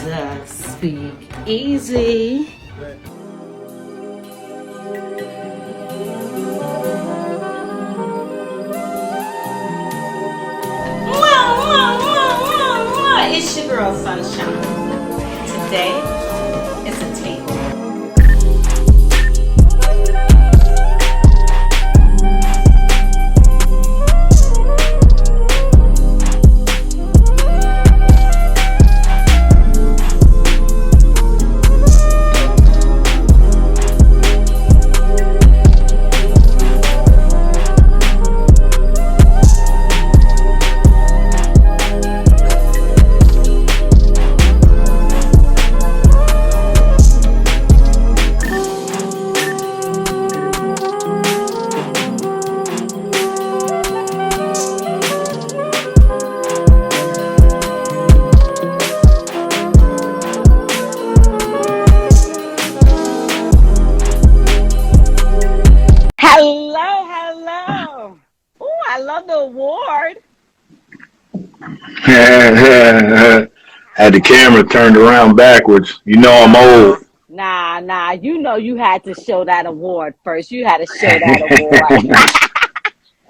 the Speak Easy. It's your girl Sunshine. Today it's a takeover. Hello. Oh, I love the award. Had the camera turned around backwards. You know I'm old. Nah. You know you had to show that award first. You had to show that award.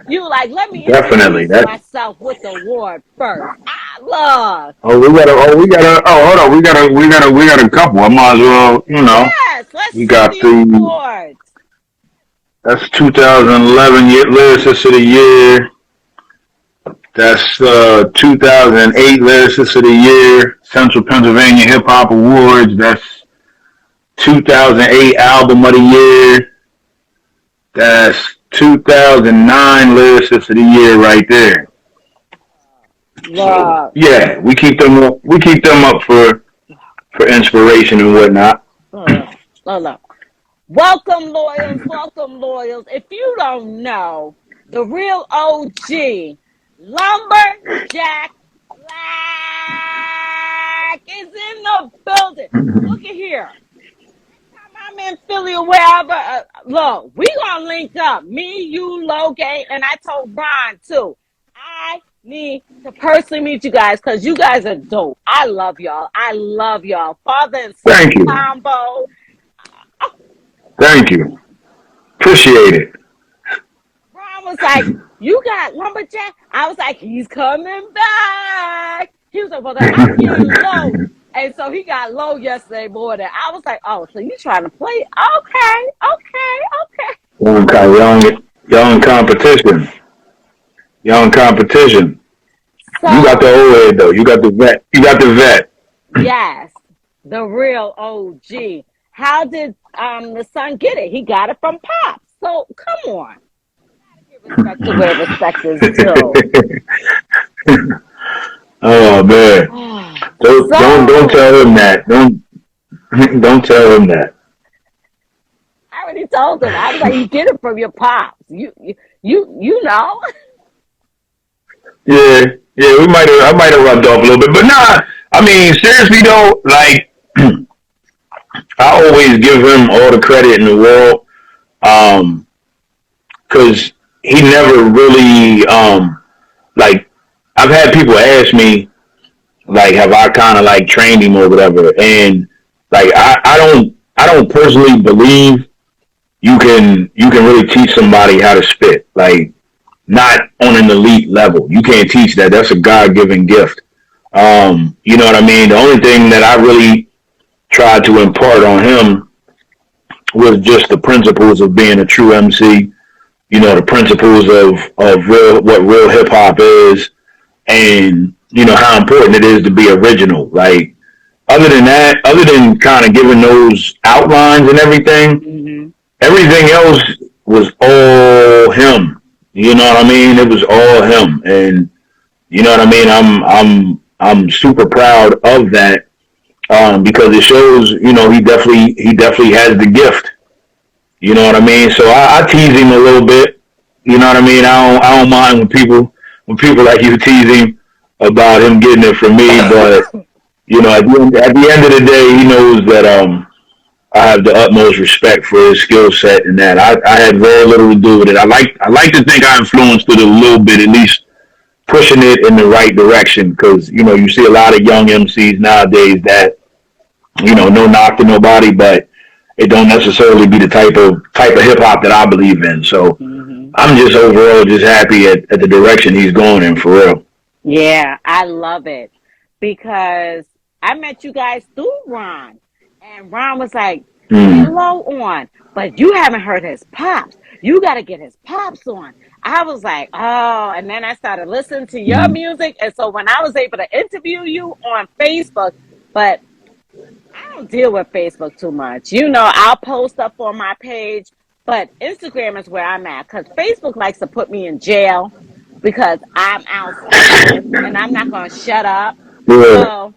You like, let me Definitely. introduce myself with the award first. I love. Hold on. We got a couple. I might as well, Yes, let's we see got the awards. that's 2011 Lyricist of the Year. That's 2008 Lyricist of the Year, Central Pennsylvania Hip Hop Awards. That's 2008 Album of the Year. That's 2009 Lyricist of the Year right there. So, yeah, we keep them up for inspiration and whatnot. Look. Welcome loyals. If you don't know, the real OG, Lumberjack Black is in the building. Look at here. I'm in Philly or wherever. Look, we gonna link up. Me, you, Logan, and I told Ron too. I need to personally meet you guys because you guys are dope. I love y'all. Father and son combo. Thank you. Appreciate it. Ron was like, "You got Lumberjack?" I was like, "He's coming back." He was like, "Well, then I'm getting low." And so he got low yesterday morning. I was like, "Oh, so you trying to play? Okay." Y'all in competition. So, you got the old head though. You got the vet. Yes, the real OG. How did the son get it? He got it from Pops. So come on. Give respect to where respect is due. Oh man. Don't tell him that. Don't tell him that. I already told him. I was like, you get it from your pops. You know. Yeah. I might have rubbed off a little bit, but nah. I mean, seriously though, like I always give him all the credit in the world, because he never really like. I've had people ask me, like, have I kind of like trained him or whatever, and like I don't personally believe you can really teach somebody how to spit, like not on an elite level. You can't teach that. That's a God-given gift. You know what I mean? The only thing that I really tried to impart on him was just the principles of being a true MC. You know, the principles of what real hip hop is, and you know how important it is to be original. Like, other than kind of giving those outlines and everything, everything else was all him. You know what I mean? It was all him, and you know what I mean. I'm super proud of that, because it shows, you know, he definitely has the gift. You know what I mean? So I tease him a little bit. You know what I mean? I don't mind when people like you tease him about him getting it from me, but you know, at the end of the day, he knows that I have the utmost respect for his skill set, and that I had very little to do with it. I like to think I influenced it a little bit, at least pushing it in the right direction, because you know, you see a lot of young MCs nowadays that No knock to nobody, but it don't necessarily be the type of hip hop that I believe in. So Hmm. I'm just overall just happy at the direction he's going in for real. Yeah, I love it because I met you guys through Ron, and Ron was like, "Get Mm. low on," but you haven't heard his pops. You got to get his pops on. I was like, "Oh," and then I started listening to your Mm. music, and so when I was able to interview you on Facebook, but I don't deal with Facebook too much. I'll post up on my page, but Instagram is where I'm at because Facebook likes to put me in jail because I'm outspoken and I'm not going to shut up. Yeah. So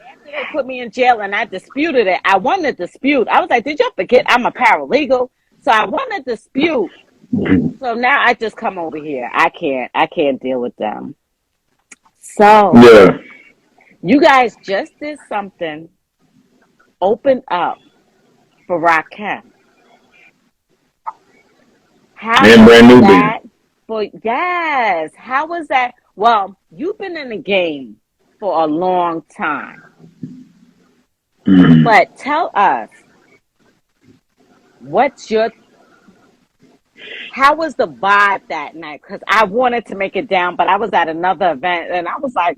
after they put me in jail and I disputed it, I won the dispute. I was like, did y'all forget I'm a paralegal? So I won the dispute. So now I just come over here. I can't deal with them. So Yeah. you guys just did something, open up for Rakim. How And was brand new being. that yes, how was that? Well, you've been in the game for a long time, Mm. but tell us what's your how was the vibe that night? Because I wanted to make it down, but I was at another event and I was like,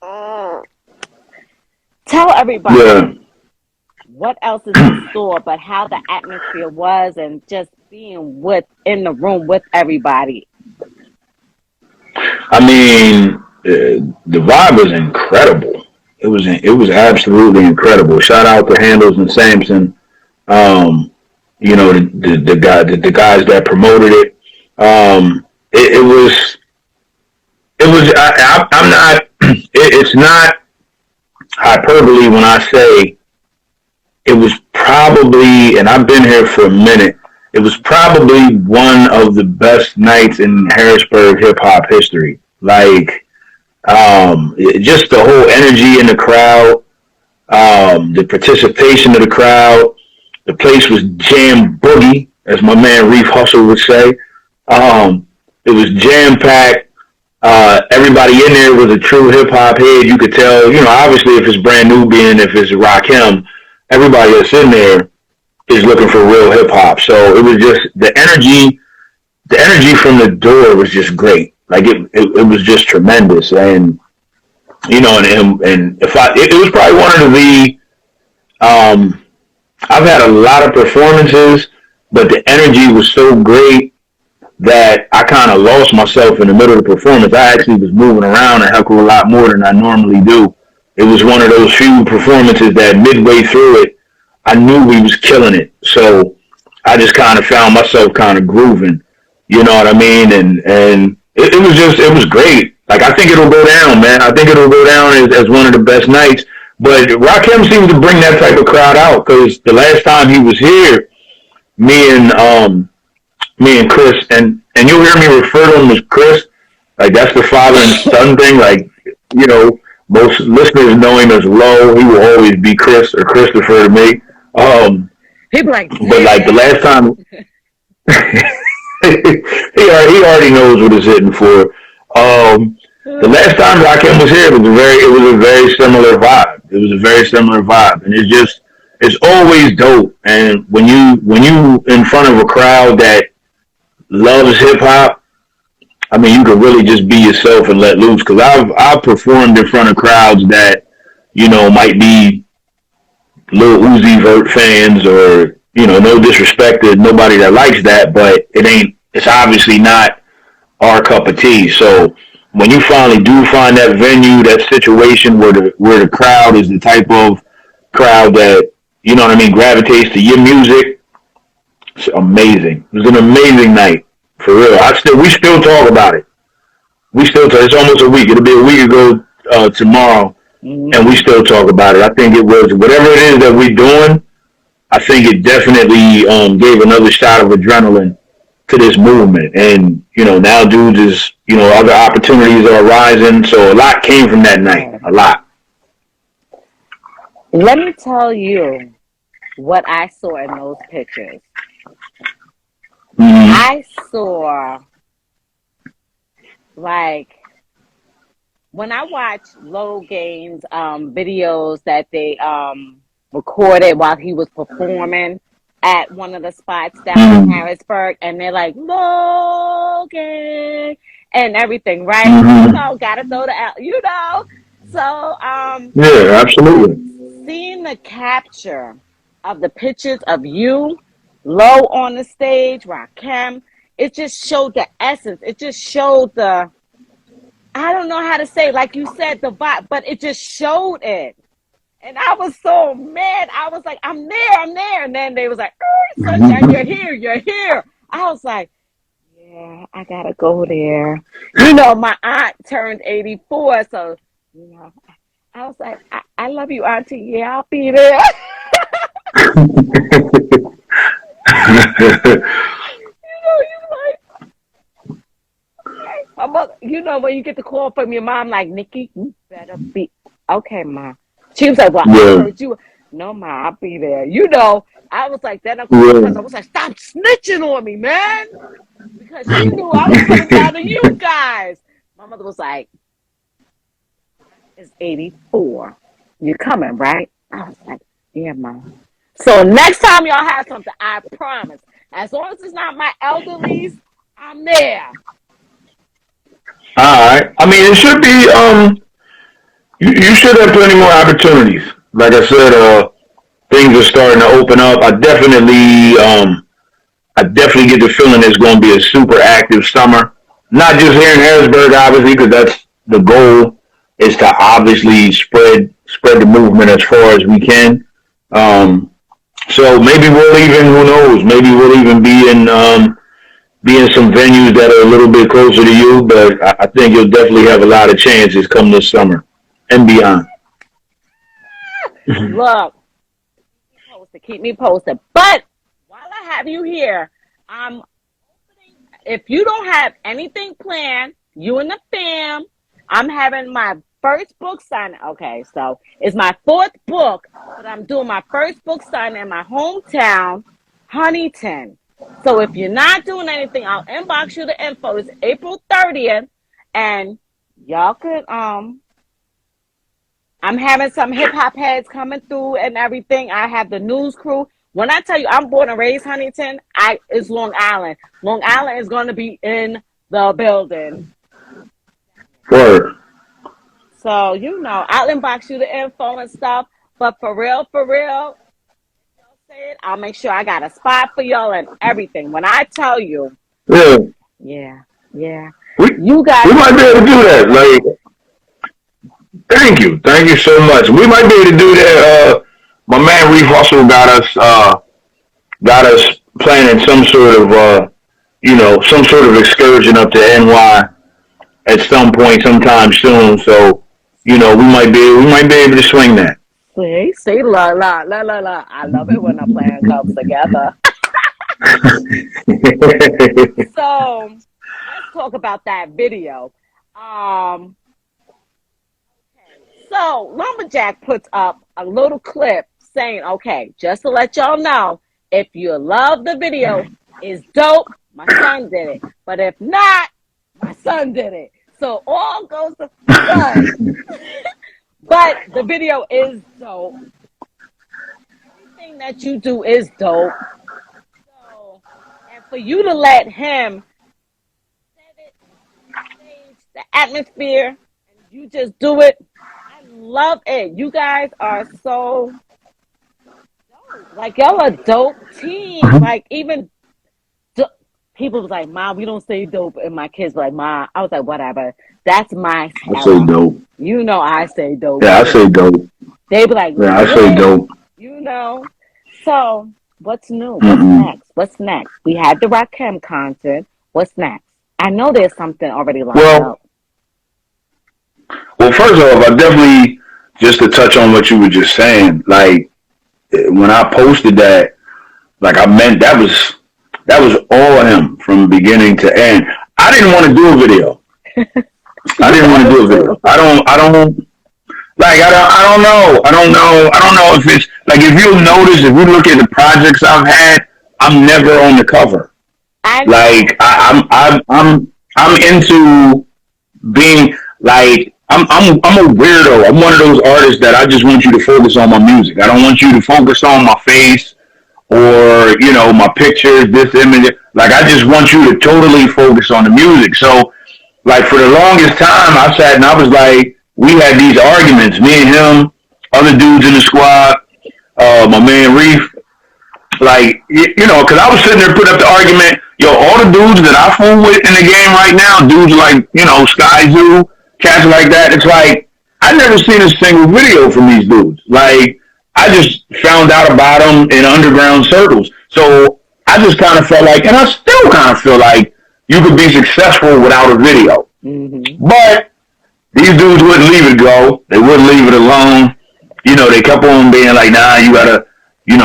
"Ugh." Tell Yeah. everybody what else is in store, but how the atmosphere was and just being with in the room with everybody. I mean, the vibe was incredible. It was absolutely incredible. Shout out to Handles and Sampson. Um, the guys that promoted it. It was I'm not. It's not hyperbole when I say it was probably, and I've been here for a minute. It was probably one of the best nights in Harrisburg hip hop history. Like, just the whole energy in the crowd, the participation of the crowd. The place was jam boogie, as my man Reef Hustle would say. It was jam packed. Everybody in there was a true hip hop head. You could tell, obviously if it's brand new being, if it's Rakim, everybody that's in there is looking for real hip hop. So it was just the energy from the door was just great. Like it was just tremendous. And, and if it was probably one of um, I've had a lot of performances, but the energy was so great that I kind of lost myself in the middle of the performance. I actually was moving around a heck of a lot more than I normally do. It was one of those few performances that midway through it, I knew we was killing it. So I just kind of found myself kind of grooving. You know what I mean? And it was great. Like I think it'll go down, man. I think it'll go down as one of the best nights. But Rakim seems to bring that type of crowd out because the last time he was here, me and me and Chris, and you'll hear me refer to him as Chris. Like that's the father and son thing. Like you know, most listeners know him as Low. He will always be Chris or Christopher to me. Um, People like, but say like the that. last time, he already knows what he's hitting for. The last time Rakim was here, it was a very similar vibe. It was a very similar vibe, and it's always dope. And when you in front of a crowd that loves hip hop, I mean, you can really just be yourself and let loose. Because I've performed in front of crowds that might be Lil Uzi Vert fans or no disrespect to nobody that likes that, but it ain't. It's obviously not our cup of tea. So when you finally do find that venue, that situation where the crowd is the type of crowd that what I mean gravitates to your music, it's amazing. It was an amazing night for real. We still talk about it. We still talk. It's almost a week. It'll be a week ago tomorrow, and we Hmm. still talk about it. I think it was whatever it is that we're doing. I think it definitely gave another shot of adrenaline to this movement. And, now dudes is, other opportunities are arising. So a lot came from that night. Right. A lot. Let me tell you what I saw in those pictures. Mm-hmm. I saw, like, when I watch Low Gains videos that they recorded while he was performing at one of the spots down in Mm-hmm. Harrisburg, and they're like Logan and everything, right? Mm-hmm. Gotta throw the out, So Yeah, but absolutely. seeing the capture of the pictures of you low on the stage, Rakim, it just showed the essence. It just showed the, I don't know how to say, like you said, the vibe, but it just showed it. And I was so mad. I was like, I'm there, I'm there. And then they was like, Sunshine, you're here, you're here. I was like, yeah, I gotta go there. My aunt turned 84, so I was like, I love you, Auntie. Yeah, I'll be there. You like, okay. My mother, when you get the call from your mom, like, Nikki, you better be okay, Ma. She was like, well, I Yeah, heard you. No, Ma, I'll be there. I was like, then I called my yeah. cousin. I was like, stop snitching on me, man. Because she knew I was coming down to you guys. My mother was like, it's 84. You're coming, right? I was like, yeah, Mom. So next time y'all have something, I promise. As long as it's not my elderlies, I'm there. All right. I mean, it should be. You should have plenty more opportunities. Like I said, things are starting to open up. I definitely get the feeling it's going to be a super active summer. Not just here in Harrisburg, obviously, because that's the goal is to obviously spread the movement as far as we can. Um, so maybe we'll even, who knows, maybe we'll even be in some venues that are a little bit closer to you. But I think you'll definitely have a lot of chances come this summer and beyond. Look, keep me posted. But while I have you here, um, if you don't have anything planned, you and the fam, I'm having my first book signing. Okay, so it's my fourth book, but I'm doing my first book signing in my hometown, Huntington. So if you're not doing anything, I'll inbox you the info. It's April 30th, and y'all could I'm having some hip hop heads coming through and everything. I have the news crew. When I tell you I'm born and raised Huntington, it's Long Island. Long Island is going to be in the building. Word. So, I'll inbox you the info and stuff. But for real, I'll make sure I got a spot for y'all and everything. When I tell you, Yeah. yeah, yeah, We you we guys are might be able to do that. Like, thank you so much. We might be able to do that. My man Reef Hustle got us planning some sort of some sort of excursion up to NY at some point, sometime soon. So, we might be able to swing that. see, la, la, la, la, la. I love it when a plan comes together. So let's talk about that video. Um, so Lumberjack puts up a little clip saying, okay, just to let y'all know, if you love the video, it's dope. My son did it. But if not, my son did it. So all goes to son. But the video is dope. Everything that you do is dope. So, and for you to let him set it, stage, the atmosphere, and you just do it, I love it. You guys are so dope. Like, y'all a dope team. Like, even people was like, Ma, we don't say dope. And my kids were like, Ma, I was like, whatever. That's my I say Stella. dope. I say dope Yeah, I say too. dope. They be like, Yeah, I say lit. dope. So, what's new? What's Mm-mm. next? What's next? We had the Rakim concert. What's next? I know there's something already lined Well, up. well, first off, I definitely just to touch on what you were just saying. Like when I posted that, like I meant that was all of him from beginning to end. I didn't want to do a video. I You didn't want to better do a do. video. I don't like I don't know. I don't know if it's like if you'll notice if you look at the projects I've had, I'm never on the cover. I Like know. I'm into being like I'm a weirdo. I'm one of those artists that I just want you to focus on my music. I don't want you to focus on my face or my pictures, this image. Like I just want you to totally focus on the music. So like for the longest time, I sat and I was like, we had these arguments, me and him, other dudes in the squad, my man Reef, like because I was sitting there putting up the argument, yo, all the dudes that I fool with in the game right now, dudes like Sky Zoo, cats like that. It's like I never seen a single video from these dudes. Like I just found out about them in underground circles. So I just kind of felt like, and I still kind of feel like you could be successful without a video. Mm-hmm. But these dudes wouldn't leave it go. They wouldn't leave it alone. They kept on being like, nah, you gotta, you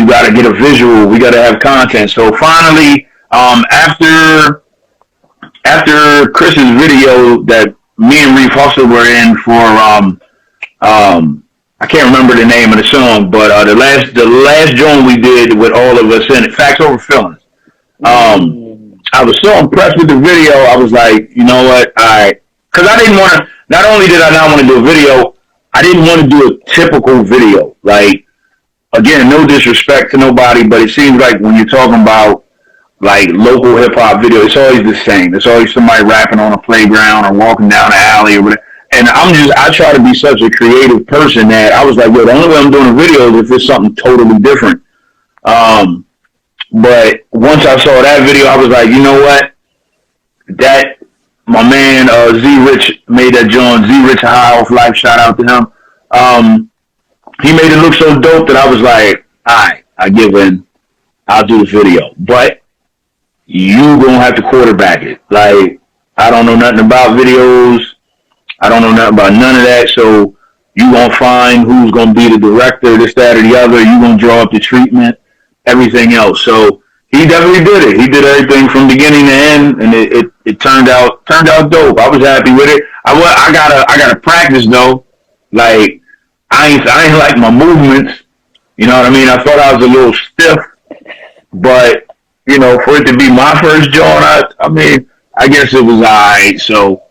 gotta get a visual. We gotta have content. So finally, after Chris's video that me and Reef Hustle were in for, I can't remember the name of the song, but the last joint we did with all of us in it, Facts Over Feelings. I was so impressed with the video. I was like, you know what? Because I didn't want to. Not only did I not want to do a video, I didn't want to do a typical video. Like, again, no disrespect to nobody, but it seems like when you're talking about like local hip hop video, it's always the same. It's always somebody rapping on a playground or walking down an alley or whatever. And I try to be such a creative person that I was like, well, the only way I'm doing a video is if it's something totally different. But once I saw that video, I was like, you know what? That my man Z Rich made that joint. Z Rich High Off Life. Shout out to him. He made it look so dope that I was like, all right, I give in. I'll do the video, but you gonna have to quarterback it. Like I don't know nothing about videos. I don't know nothing about none of that. So you gonna find who's gonna be the director, this, that, or the other. You gonna draw up the treatment, everything else. So he definitely did it. He did everything from beginning to end, and it turned out dope. I was happy with it. I gotta practice though. Like I ain't like my movements. You know what I mean? I thought I was a little stiff, but for it to be my first joint, I mean, I guess it was alright. So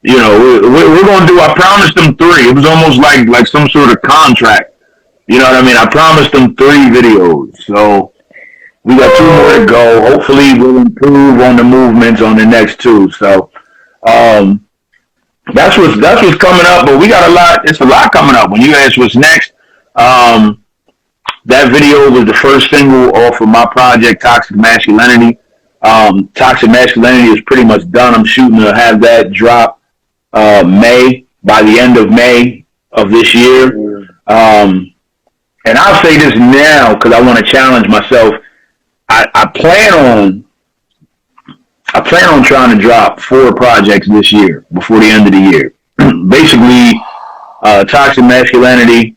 we're gonna do. I promised them 3. It was almost like some sort of contract. You know what I mean? I promised them 3 videos. So we got 2 more to go. Hopefully we'll improve on the movements on the next 2. So that's what's coming up. But we got a lot. It's a lot coming up. When you ask what's next, that video was the first single off of my project, Toxic Masculinity. Toxic Masculinity is pretty much done. I'm shooting to have that drop by the end of May of this year. And I'll say this now because I want to challenge myself. I plan on trying to drop 4 projects this year before the end of the year. Basically, Toxic Masculinity,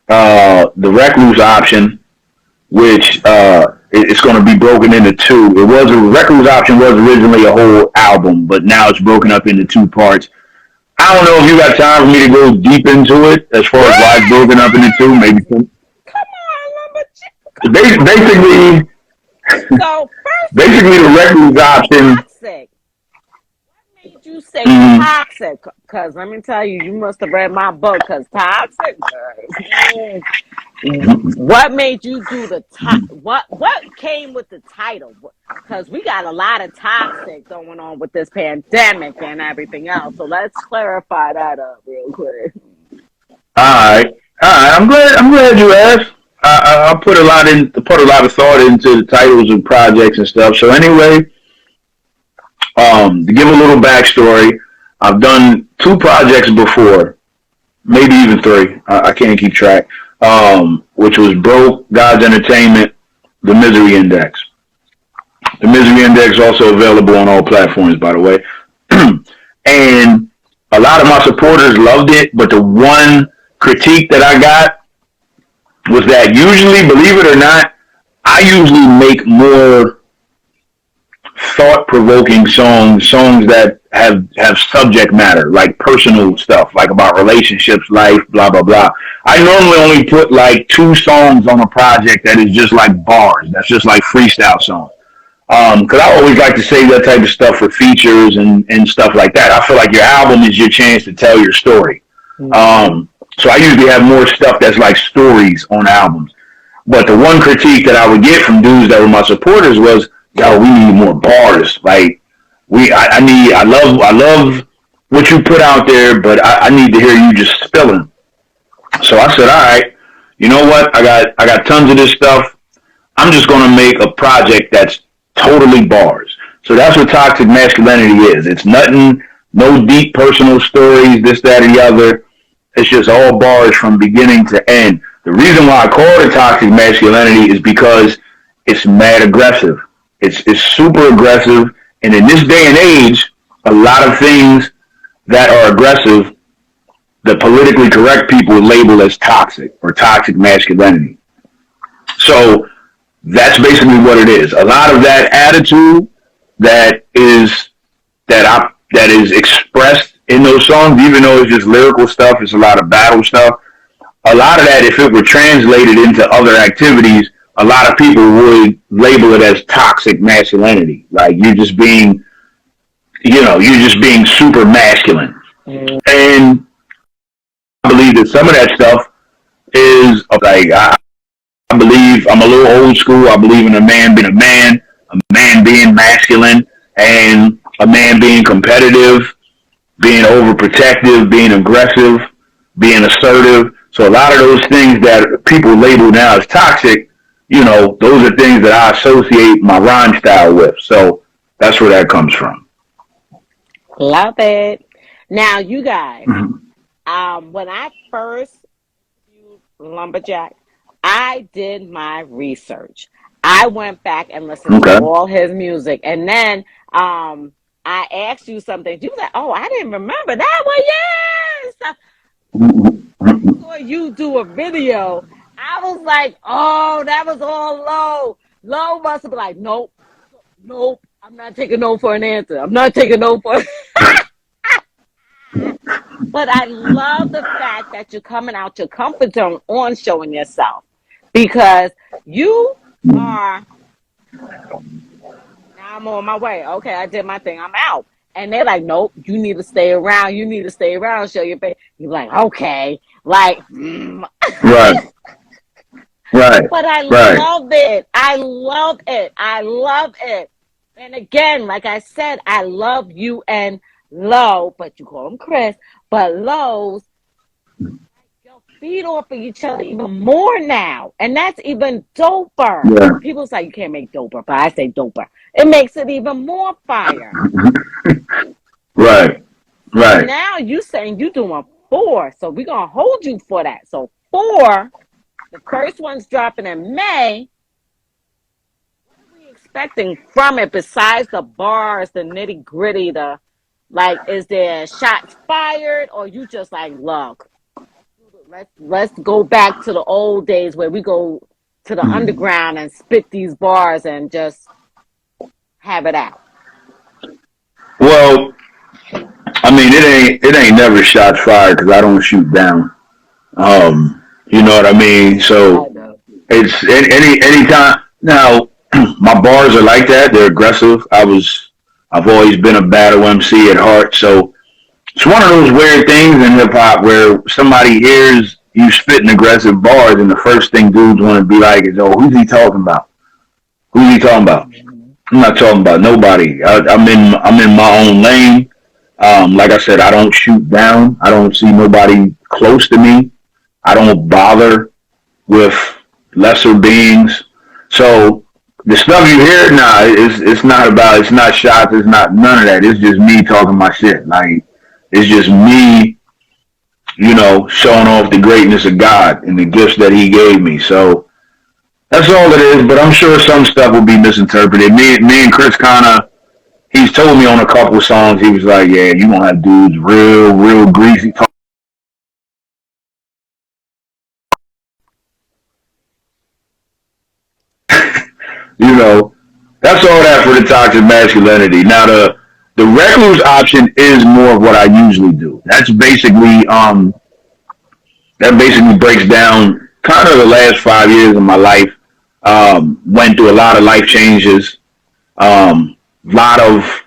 the Recluse option, which it's going to be broken into 2. Recluse option was originally a whole album, but now it's broken up into 2 parts. I don't know if you got time for me to go deep into it as far as why it's broken up into 2. Maybe. Come on, basically. So basically, the Recluse option. Toxic. What made you say toxic? Because let me tell you, you must have read my book. Because toxic. What made you do the what came with the title? Because we got a lot of toxic going on with this pandemic and everything else. So let's clarify that up real quick. All right. I'm glad you asked. I put a lot of thought into the titles of projects and stuff. So anyway, to give a little backstory, I've done 2 projects before, maybe even 3. I can't keep track. Which was Broke, God's Entertainment, The Misery Index. The Misery Index also available on all platforms, by the way. And a lot of my supporters loved it, but the one critique that I got was that usually, believe it or not, I usually make more thought-provoking songs that have subject matter, like personal stuff, like about relationships, life, blah, blah, blah. I normally only put like 2 songs on a project that is just like bars. That's just like freestyle songs. Because I always like to save that type of stuff for features and stuff like that. I feel like your album is your chance to tell your story. So I usually have more stuff that's like stories on albums. But the one critique that I would get from dudes that were my supporters was, "Yo, we need more bars. Like, I love what you put out there, but I need to hear you just spilling." So I said, "All right, you know what? I got tons of this stuff. I'm just gonna make a project that's totally bars." So that's what Toxic Masculinity is. It's nothing, no deep personal stories, this, that, or the other. It's just all bars from beginning to end. The reason why I call it Toxic Masculinity is because it's mad aggressive. It's super aggressive, and in this day and age, a lot of things that are aggressive, the politically correct people label as toxic or toxic masculinity. So that's basically what it is. A lot of that attitude that is expressed in those songs, even though it's just lyrical stuff, it's a lot of battle stuff. A lot of that, if it were translated into other activities, a lot of people would label it as toxic masculinity. Like you're just being super masculine. And I believe that some of that stuff is like, I believe I'm a little old school. I believe in a man being masculine, and a man being competitive, being overprotective, being aggressive, being assertive. So a lot of those things that people label now as toxic, those are things that I associate my rhyme style with. So that's where that comes from. Love it. Now, you guys, Mm-hmm. when I first used Lumberjack, I did my research. I went back and listened to Okay. all his music, and then I asked you something. You was like, "Oh, I didn't remember that one." Yeah, stuff. Saw you do a video. I was like, "Oh, that was all low." Low must have been like, "Nope, nope. I'm not taking no for an answer. I'm not taking no for." But I love the fact that you're coming out your comfort zone on showing yourself, because you are. Now I'm on my way. Okay, I did my thing. I'm out. And they're like, "Nope, you need to stay around. You need to stay around, show your face." You're like, "Okay." Like, Right. Right. but I Right. love it. I love it. I love it. And again, like I said, I love you and Low, but you call him Chris, but Low's, you'll feed off of each other even more now. And that's even doper. Yeah. People say you can't make doper, but I say doper. It makes it even more fire. Right. So Right. now you saying you doing 4. So we're gonna hold you for that. So 4, the first one's dropping in May. What are we expecting from it besides the bars, the nitty gritty, is there shots fired, or you just like, "Look, let's go back to the old days where we go to the underground and spit these bars and just have it out"? Well, I mean, it ain't never shots fired because I don't shoot down. You know what I mean? I So know. it's anytime now. My bars are like that. They're aggressive. I've always been a battle MC at heart. So it's one of those weird things in hip hop where somebody hears you spitting aggressive bars, and the first thing dudes want to be like is, "Oh, who's he talking about? Who's he talking about?" I'm not talking about nobody. I'm in my own lane. Like I said, I don't shoot down. I don't see nobody close to me. I don't bother with lesser beings. So the stuff you hear now, it's not shots, it's not none of that. It's just me talking my shit. Like, it's just me, showing off the greatness of God and the gifts that He gave me. So that's all it is. But I'm sure some stuff will be misinterpreted. Me and Chris kind of, he's told me on a couple of songs, he was like, "Yeah, you gonna have dudes real greasy talk." You know, that's all that for the toxic masculinity. Now the recluse option is more of what I usually do. That basically breaks down kind of the last 5 years of my life. Went through a lot of life changes. Lot of,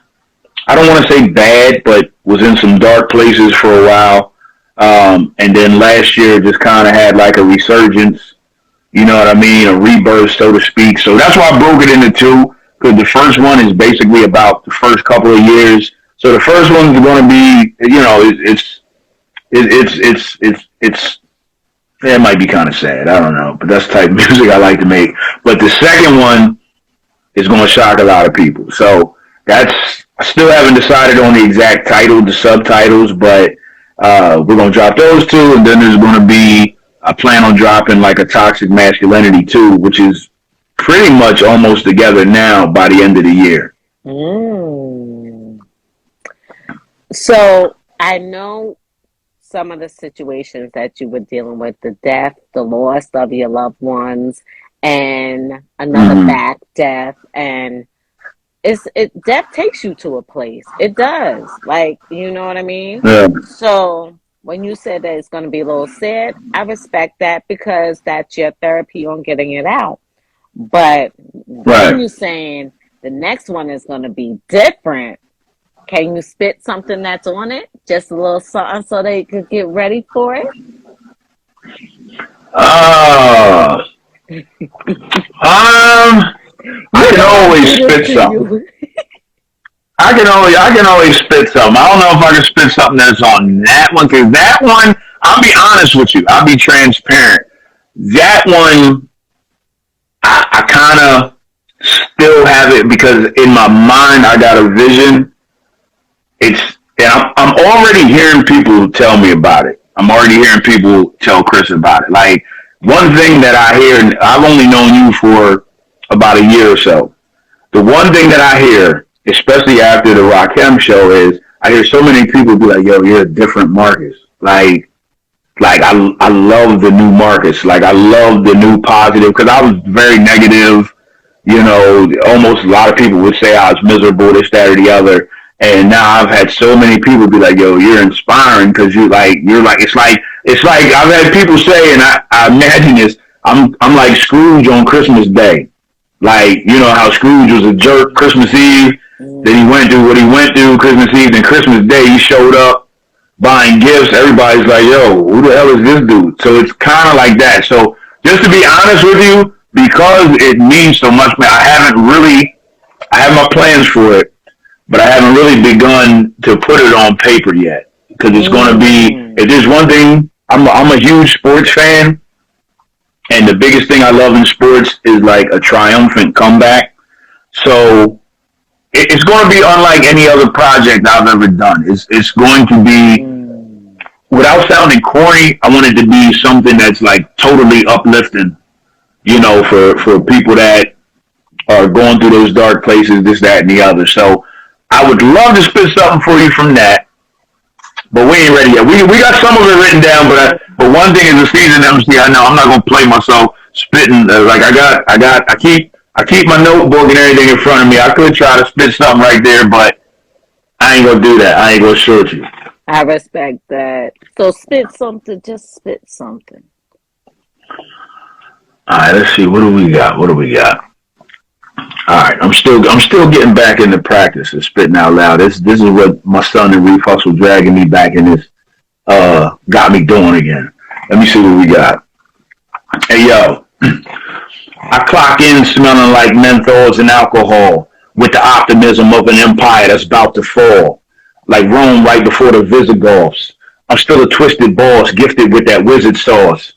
I don't want to say bad, but was in some dark places for a while. And then last year just kind of had like a resurgence, you know what I mean? A rebirth, so to speak. So that's why I broke it into two, because the first one is basically about the first couple of years. So the first one's going to be, you know, it's it might be kind of sad. I don't know, but that's the type of music I like to make. But the second one is going to shock a lot of people. So that's, I still haven't decided on the exact title, the subtitles, but we're going to drop those two, and then there's going to be, I plan on dropping like a Toxic Masculinity too, which is pretty much almost together now by the end of the year. Mm. So I know some of the situations that you were dealing with, the death, the loss of your loved ones, and another back death, and death takes you to a place. It does. Like, you know what I mean? Yeah. So when you said that it's going to be a little sad, I respect that because that's your therapy on getting it out. But when you're saying the next one is going to be different, can you spit something that's on it? Just a little something so they could get ready for it? I can always spit something. I can always spit something. I don't know if I can spit something that's on that one, because that one, I'll be honest with you. I'll be transparent. That one, I kind of still have it because in my mind I got a vision. I'm already hearing people tell me about it. I'm already hearing people tell Chris about it. Like, one thing that I hear, and I've only known you for about a year or so. The one thing that I hear, especially after the Rakim show, is I hear so many people be like, "Yo, you're a different Marcus." Like I love the new Marcus. Like, I love the new positive, because I was very negative. You know, almost a lot of people would say I was miserable, this, that, or the other. And now I've had so many people be like, "Yo, you're inspiring," because it's like I've had people say, and I imagine this, I'm like Scrooge on Christmas Day. Like, you know how Scrooge was a jerk Christmas Eve, then he went through what he went through Christmas Eve, then Christmas Day he showed up buying gifts. Everybody's like, "Yo, who the hell is this dude?" So it's kind of like that. So just to be honest with you, because it means so much, man, I have my plans for it, but I haven't really begun to put it on paper yet, because it's going to be, if there's one thing, I'm a huge sports fan, and the biggest thing I love in sports is like a triumphant comeback. So it's going to be unlike any other project I've ever done. It's going to be, without sounding corny, I want it to be something that's like totally uplifting, you know, for people that are going through those dark places, this, that, and the other. So I would love to spit something for you from that, but we ain't ready yet. We got some of it written down, but one thing is a seasoned MC. I know I'm not gonna play myself spitting. Like I keep my notebook and everything in front of me. I could try to spit something right there, but I ain't gonna do that. I ain't gonna short you. I respect that. So spit something. Just spit something. All right, let's see. What do we got? All right, I'm still getting back into practice of spitting out loud. This is what my son and Reef Hustle dragging me back in this got me doing again. Let me see what we got. Hey yo, I clock in smelling like menthols and alcohol, with the optimism of an empire that's about to fall, like Rome right before the Visigoths. I'm still a twisted boss, gifted with that wizard sauce.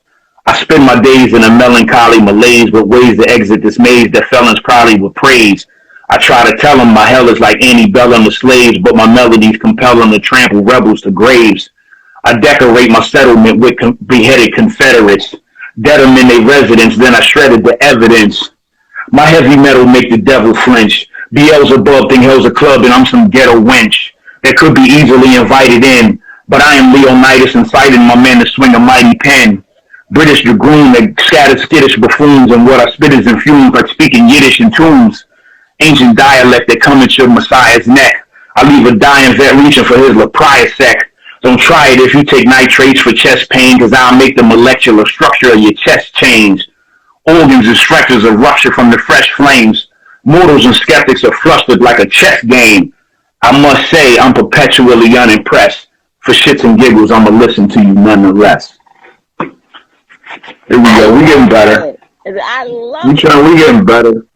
I spend my days in a melancholy malaise with ways to exit this maze that felons probably would praise. I try to tell them my hell is like antebellum to slaves, but my melodies compel them to trample rebels to graves. I decorate my settlement with beheaded Confederates, dead them in their residence, then I shredded the evidence. My heavy metal make the devil flinch. Beelzebub think hell's a club and I'm some ghetto wench that could be easily invited in, but I am Leonidas inciting my men to swing a mighty pen. British dragoon that scatters skittish buffoons, and what I spit is infused like speaking Yiddish in tunes. Ancient dialect that come at your messiah's neck. I leave a dying vet reaching for his Lepriasec. Don't try it if you take nitrates for chest pain, cause I'll make the molecular structure of your chest change. Organs and structures of rupture from the fresh flames. mortals and skeptics are flustered like a chess game. I must say I'm perpetually unimpressed. For shits and giggles, I'ma listen to you nonetheless. Here we I go. We getting love better. it. I love We it. trying. We getting better.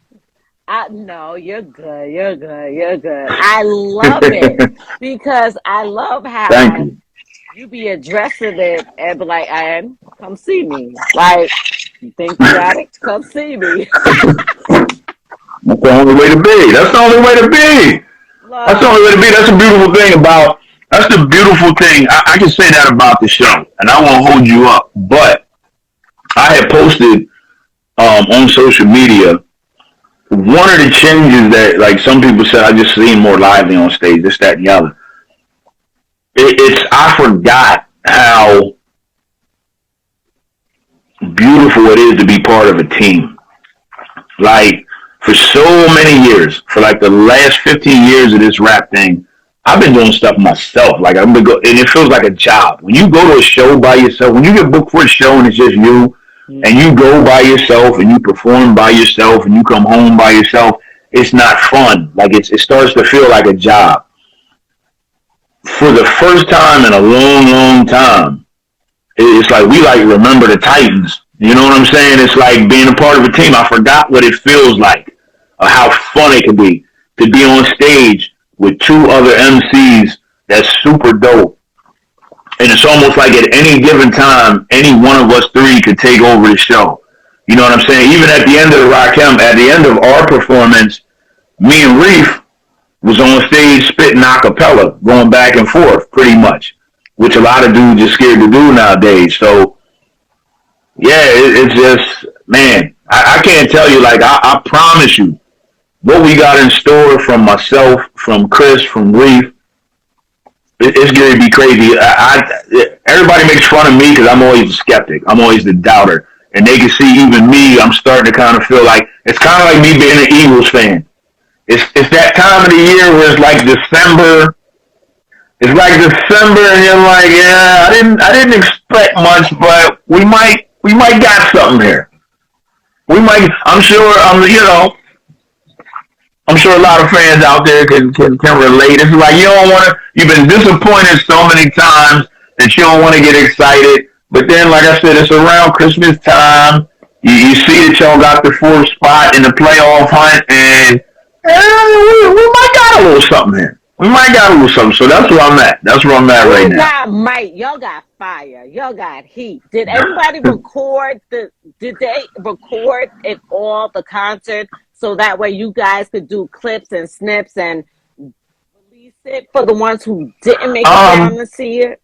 No, you're good. You're good. You're good. I love it because I love Thank how you. you be addressing it and be like, "And come see me." Like, you think you got it? Come see me. That's the only way to be. That's the only way to be. That's the only Love. way to be. That's a beautiful thing about. That's the beautiful thing. I can say that about the show, and I won't hold you up. But I had posted on social media one of the changes that, like some people said, I just seem more lively on stage. This, that, and the other. It's I forgot how beautiful it is to be part of a team. Like for so many years, for like the last 15 years of this rap thing, I've been doing stuff myself. Like I've been and it feels like a job. When you go to a show by yourself, when you get booked for a show and it's just you, and you Mm-hmm. go by yourself and you perform by yourself and you come home by yourself, it's not fun. Like it starts to feel like a job. For the first time in a long, long time, it's like we like remember the Titans. You know what I'm saying? It's like being a part of a team. I forgot what it feels like, or how fun it can be to be on stage with two other MCs that's super dope. And it's almost like at any given time, any one of us three could take over the show. You know what I'm saying? Even at the end of the Rakim, at the end of our performance, me and Reef was on stage spitting a cappella, going back and forth, pretty much, which a lot of dudes are scared to do nowadays. So yeah, it's just man, I can't tell you. Like I promise you, what we got in store from myself, from Chris, from Reef, it's going to be crazy. Everybody makes fun of me because I'm always a skeptic. I'm always the doubter, and they can see even me. I'm starting to kind of feel like it's kind of like me being an Eagles fan. It's that time of the year where it's like December. It's like December, and you're like, yeah, I didn't expect much, but we might got something here. We might. I'm sure. I'm sure a lot of fans out there can relate. It's like you don't want to. You've been disappointed so many times that you don't want to get excited. But then, like I said, it's around Christmas time. You see that y'all got the fourth spot in the playoff hunt, and we might got a little something here. We might got a little something. So that's where I'm at. That's where I'm at right You now. got might. Y'all got fire. Y'all got heat. Did everybody record the? Did they record it all the concert so that way you guys could do clips and snips and release it for the ones who didn't make it down um, to see it?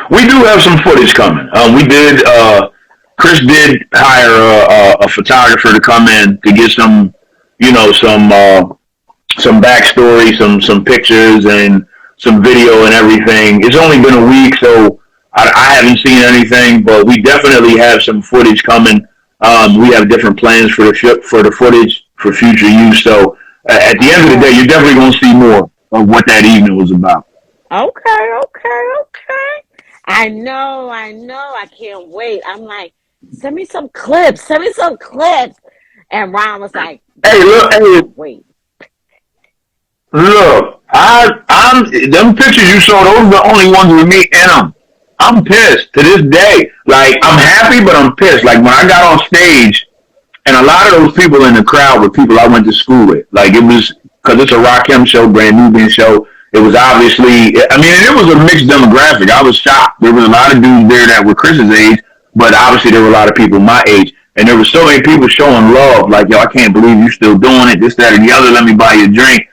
we do have some footage coming. We did. Chris did hire a photographer to come in to get some, some backstory, some pictures, and some video and everything. It's only been a week, so I haven't seen anything, but we definitely have some footage coming. We have different plans for the footage for future use. So at the end of the day, Oh, you're definitely going to see more of what that evening was about. okay, okay, okay. I know, I know. I can't wait. I'm like, send me some clips. Send me some clips. And Ron was like, Hey, girl, look, I hey, can't wait. look, I'm them pictures you saw. Those are the only ones with me in them. I'm pissed to this day. Like I'm happy, but I'm pissed. Like when I got on stage, and a lot of those people in the crowd were people I went to school with. Like it was because it's a Rakim show, Brand Nubian show. It was obviously, I mean, it was a mixed demographic. I was shocked. There was a lot of dudes there that were Chris's age, but obviously there were a lot of people my age. And there were so many people showing love, like, yo, I can't believe you still doing it, this, that, and the other. Let me buy you a drink.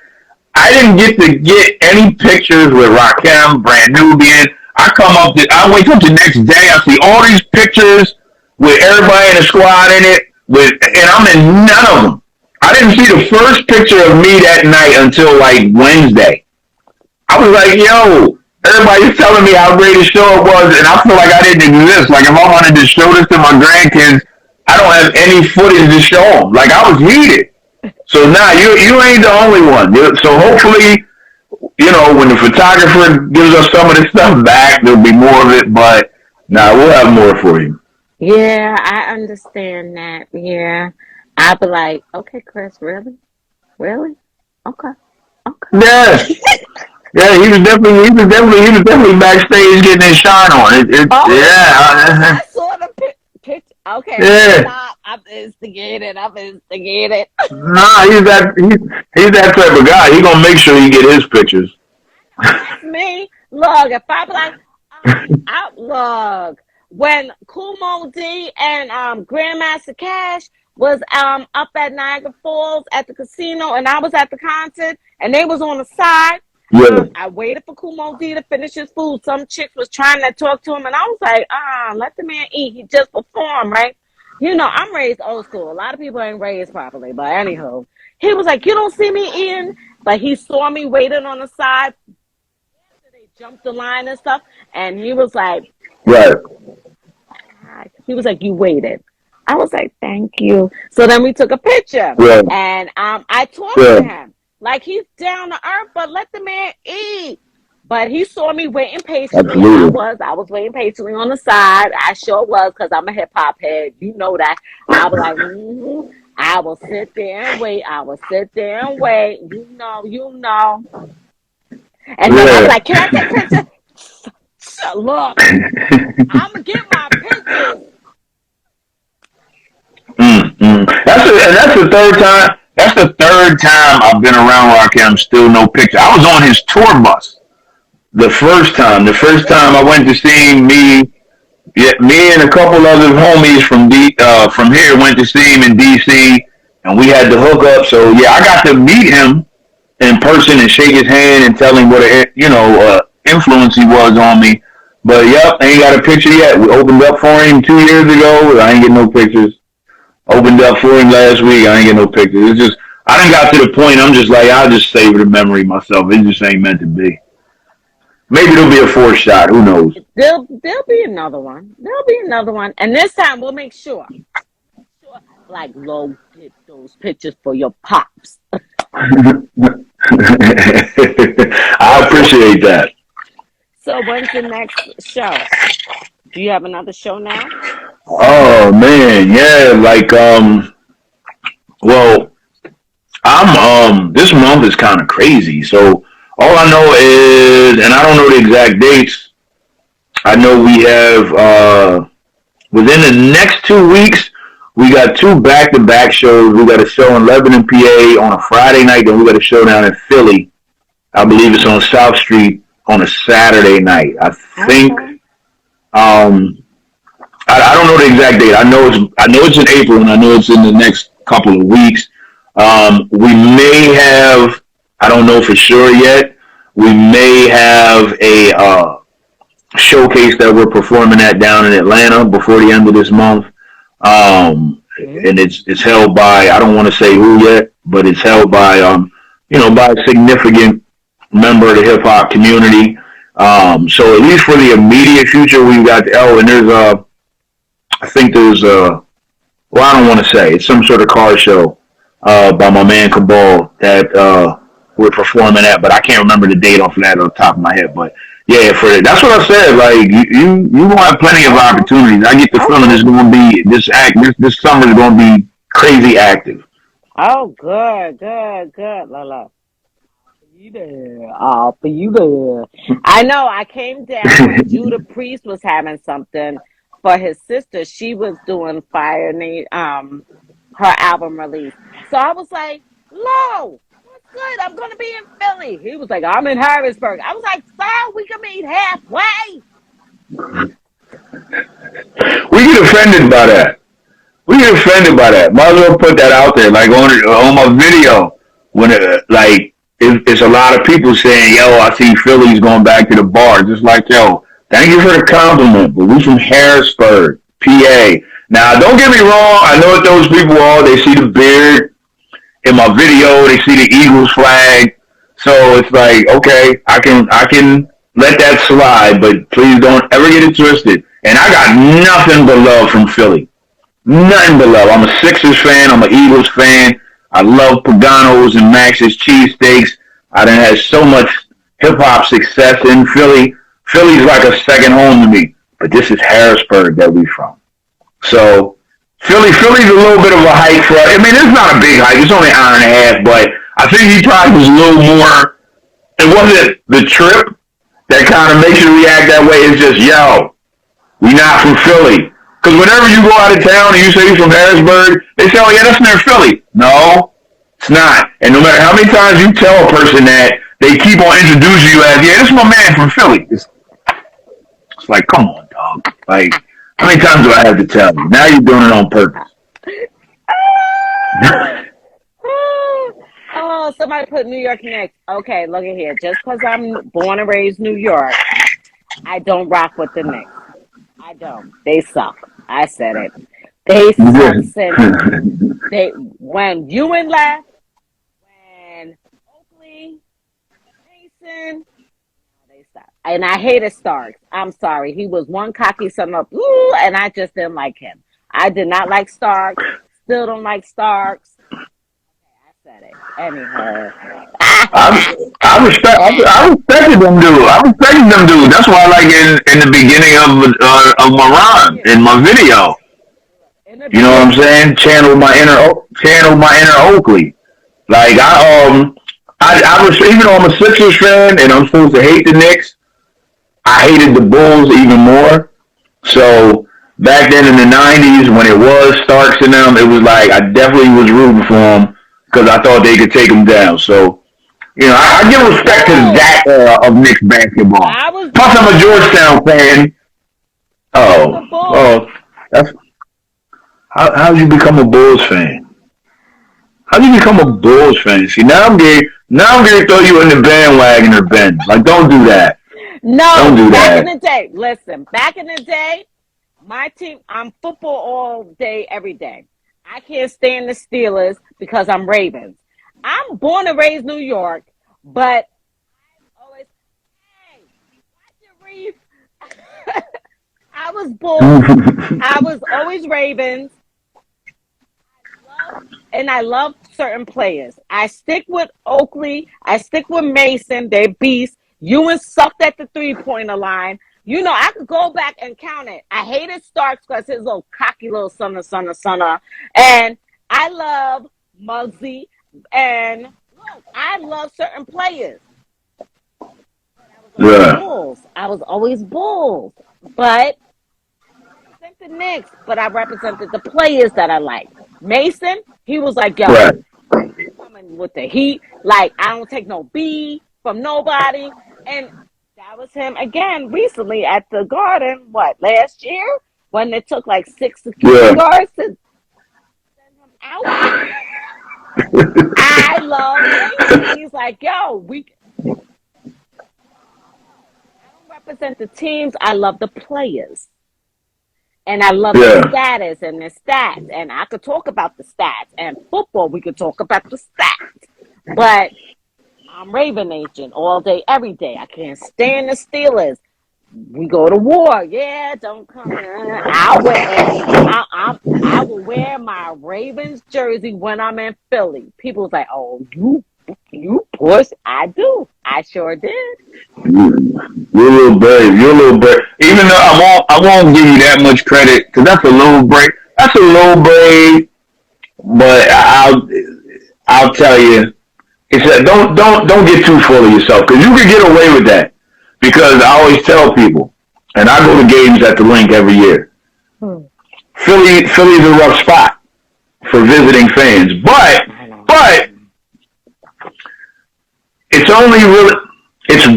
I didn't get to get any pictures with Rakim, Brand Nubian. I wake up the next day, I see all these pictures with everybody in the squad in it, and I'm in none of them. I didn't see the first picture of me that night until like Wednesday. I was like, yo, everybody's telling me how great a show it was, and I feel like I didn't exist. Like if I wanted to show this to my grandkids, I don't have any footage to show them. Like I was heated. So now you ain't the only one. So hopefully, when the photographer gives us some of this stuff back, there'll be more of it. But now we'll have more for you. Yeah, I understand that. Yeah. I'd be like, okay, Chris, really? Really? Okay. Okay. Yeah, yeah, he was definitely backstage getting his shine on. Oh, he was. Yeah, I saw the picture. Okay, let me yeah. stop. I'm instigated. I'm instigated. Nah, he's that type of guy. He gonna make sure he get his pictures. That's me. Look, if I be like, look, when Kumo D and Grandmaster Cash was up at Niagara Falls at the casino, and I was at the concert, and they was on the side. Yeah, I waited for Kumo D to finish his food. Some chick was trying to talk to him, and I was like, let the man eat. He just performed, right? You know, I'm raised old school. A lot of people ain't raised properly, but anywho, he was like, you don't see me eating, but he saw me waiting on the side. They jumped the line and stuff, and he was like, right. hi. He was like, you waited. I was like, thank you. So then we took a picture, Yeah, and I talked yeah, to him like he's down to earth, but let the man eat. But he saw me waiting patiently. absolutely. I was waiting patiently on the side. I sure was, because I'm a hip hop head. You know that. I was like, I will sit there and wait. I will sit there and wait. You know, you know. And then I was Yeah. like, can I take a picture? Look, I'm gonna get my pictures. And that's the third time. That's the third time I've been around Rakim. Still no picture. I was on his tour bus the first time I went to see him, yeah, me and a couple other homies from here went to see him in DC, and we had to hook up. So yeah, I got to meet him in person and shake his hand and tell him what a influence he was on me. But yep, I ain't got a picture yet. We opened up for him 2 years ago. I ain't get no pictures. Opened up for him last week. I ain't get no pictures. It's just I done got to the point. I'm just like I'll just savor the memory myself. It just ain't meant to be. Maybe there'll be a fourth shot. Who knows? There'll be another one. There'll be another one, and this time we'll make sure. Like, Lo, get those pictures for your pops. I appreciate that. So when's the next show? Do you have another show now? Oh man, yeah. Well, I'm this month is kind of crazy. So all I know is, and I don't know the exact dates. I know we have within the next 2 weeks, we got two back-to-back shows. We got a show in Lebanon, PA on a Friday night. Then we got a show down in Philly. I believe it's on South Street on a Saturday night. I think. Okay. I don't know the exact date. I know it's in April, and I know it's in the next couple of weeks. We may have. I don't know for sure yet. We may have a showcase that we're performing at down in Atlanta before the end of this month. And it's held by I don't want to say who yet, but it's held by by a significant member of the hip hop community. So at least for the immediate future, we've got and there's I think there's well, I don't want to say it's some sort of car show by my man Cabal that we're performing at, but I can't remember the date off that on the top of my head. But yeah, that's what I said. Like you gonna have plenty of Okay. opportunities. I get the feeling Okay. it's gonna be this summer is gonna be crazy active. Oh, good, good, good, Lala. You there? Oh, for you there. I know. I came down when Judah Priest was having something for his sister. She was doing her album release. So I was like, Lo, what's good? I'm gonna be in Philly. He was like, I'm in Harrisburg. I was like, so we can meet halfway. We get offended by that. We get offended by that. Might as well put that out there, like on my video when it's a lot of people saying, "Yo, I see Philly's going back to the bar." Just like, yo, thank you for the compliment, but we from Harrisburg, PA. Now, don't get me wrong. I know what those people are. They see the beard in my video. They see the Eagles flag. So it's like, okay, I can let that slide, but please don't ever get it twisted. And I got nothing but love from Philly. Nothing but love. I'm a Sixers fan. I'm an Eagles fan. I love Pagano's and Max's cheesesteaks. I done had so much hip hop success in Philly. Philly's like a second home to me. But this is Harrisburg that we from. So Philly's a little bit of a hike for. I mean, it's not a big hike. It's only an hour and a half, but I think he probably was a little more. It wasn't the trip that kind of makes you react that way. It's just, yo, we not from Philly. Because whenever you go out of town and you say you're from Harrisburg, they say, oh yeah, that's near Philly. No, it's not. And no matter how many times you tell a person that, they keep on introducing you as, yeah, this is my man from Philly. It's like, come on, dog. Like, how many times do I have to tell you? Now you're doing it on purpose. Oh, somebody put New York next. Okay, look at here. Just because I'm born and raised New York, I don't rock with the Knicks. I don't. They suck. I said it. They suck since when Ewan left, when Oakley, Mason, they suck. And I hated Starks. I'm sorry. He was one cocky son of and I just didn't like him. I did not like Starks. Still don't like Starks. Anyhow, I respected them dude. I respected them dude. That's why I like in the beginning of my rhyme in my video. You know what I'm saying? Channel my inner Oakley. Like I was, even though I'm a Sixers fan and I'm supposed to hate the Knicks, I hated the Bulls even more. So back then in the '90s when it was Starks and them, it was like I definitely was rooting for them. Because I thought they could take them down. So, you know, I give respect to that era of Knicks basketball. Plus, I'm a Georgetown fan. That's how you become a Bulls fan? How do you become a Bulls fan? See, now I'm going to throw you in the bandwagon or Ben. Like, don't do that. No, don't do that. Back in the day, listen, back in the day, my team, I'm football all day, every day. I can't stand the Steelers because I'm Ravens. I'm born and raised New York, but I always, hey, watch your reef. I was Bulls. I was always Ravens. I love certain players. I stick with Oakley. I stick with Mason. They're beasts. Ewan sucked at the three-pointer line. You know, I could go back and count it. I hated Starks because his little cocky little son. And I love Muggsy. And look, I love certain players. I was always Bulls. But I represent the Knicks, but I represented the players that I like. Mason, he was like, yo, coming with the heat. Like, I don't take no B from nobody. And that was him again recently at the Garden, last year? When it took like 6 security guards to send him out. I love him. He's like, yo, I don't represent the teams. I love the players. And I love the status and the stats. And I could talk about the stats. And football, we could talk about the stats. But I'm Raven Nation all day, every day. I can't stand the Steelers. We go to war. Yeah, don't come in. I will wear my Ravens jersey when I'm in Philly. People's like, oh, you push. I do. I sure did. You're a little brave. Even though I won't give you that much credit because that's a little brave. But I'll tell you. It's that don't get too full of yourself because you can get away with that because I always tell people, and I go to games at the rink every year. Philly's a rough spot for visiting fans, but it's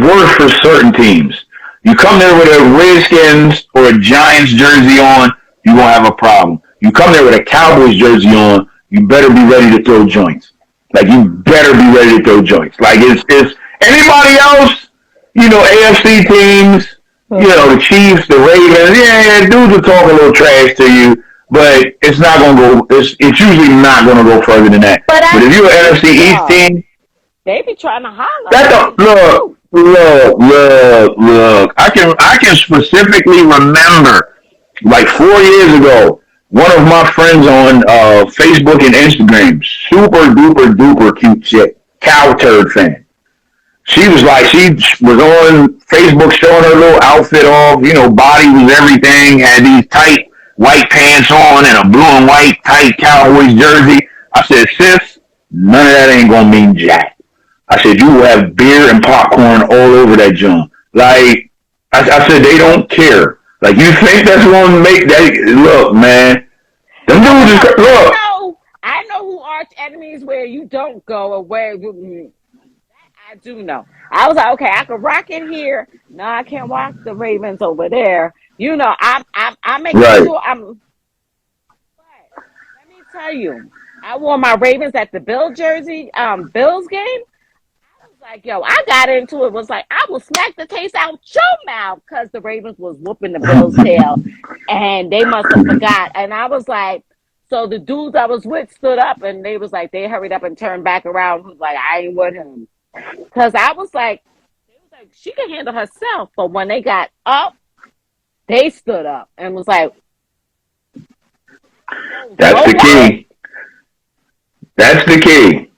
worse for certain teams. You come there with a Redskins or a Giants jersey on, you won't have a problem. You come there with a Cowboys jersey on, you better be ready to throw joints. Like, you better be ready to throw joints. Like, it's anybody else, you know, AFC teams, you know, the Chiefs, the Ravens, dudes will talk a little trash to you, but it's not going to go, it's usually not going to go further than that. But if you're an NFC East team, they be trying to holler. Look. I can specifically remember, like 4 years ago, one of my friends on Facebook and Instagram, super duper cute chick, cow turd fan. She was on Facebook showing her little outfit off, you know, body was everything, had these tight white pants on and a blue and white tight Cowboys jersey. I said, sis, none of that ain't gonna mean jack. I said, you will have beer and popcorn all over that joint. Like, I said, they don't care. Like, you think that's gonna make that? Look, man, them dudes is look. I know who arch enemies where you don't go or where I do know. I was like, okay, I can rock it here. No, I can't rock the Ravens over there. I'm making Right. sure I'm. But let me tell you, I wore my Ravens at the Bills game. I was like, yo, I got into it. Was like, I will smack the taste out your mouth because the Ravens was whooping the Bills' tail, and they must have forgot. And I was like, so the dudes I was with stood up, and they was like, they hurried up and turned back around. Was like, I ain't with him. Because I was like, she can handle herself. But when they got up, they stood up and was like, that's the key. That's the key.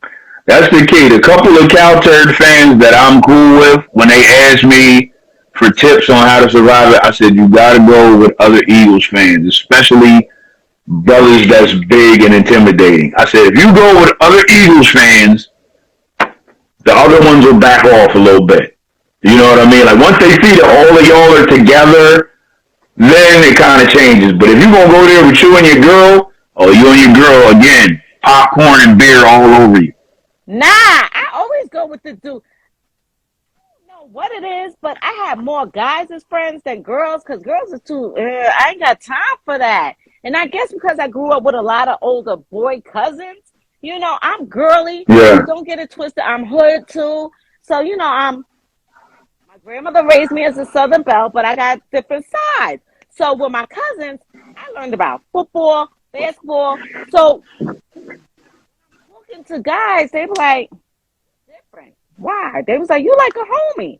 That's the key. The couple of Cal Turd fans that I'm cool with, when they ask me for tips on how to survive it, I said, you got to go with other Eagles fans, especially brothers that's big and intimidating. I said, if you go with other Eagles fans, the other ones will back off a little bit. You know what I mean? Like, once they see that all of y'all are together, then it kind of changes. But if you're going to go there with you and your girl, or you and your girl, again, popcorn and beer all over you. Nah, I always go with the dude. I don't know what it is, but I have more guys as friends than girls because girls are too, I ain't got time for that. And I guess because I grew up with a lot of older boy cousins, I'm girly. Yeah. Don't get it twisted. I'm hood too. So, my grandmother raised me as a Southern Belle, but I got different sides. So with my cousins, I learned about football, basketball. So talking to guys, they were like, different. Why? They was like, you like a homie.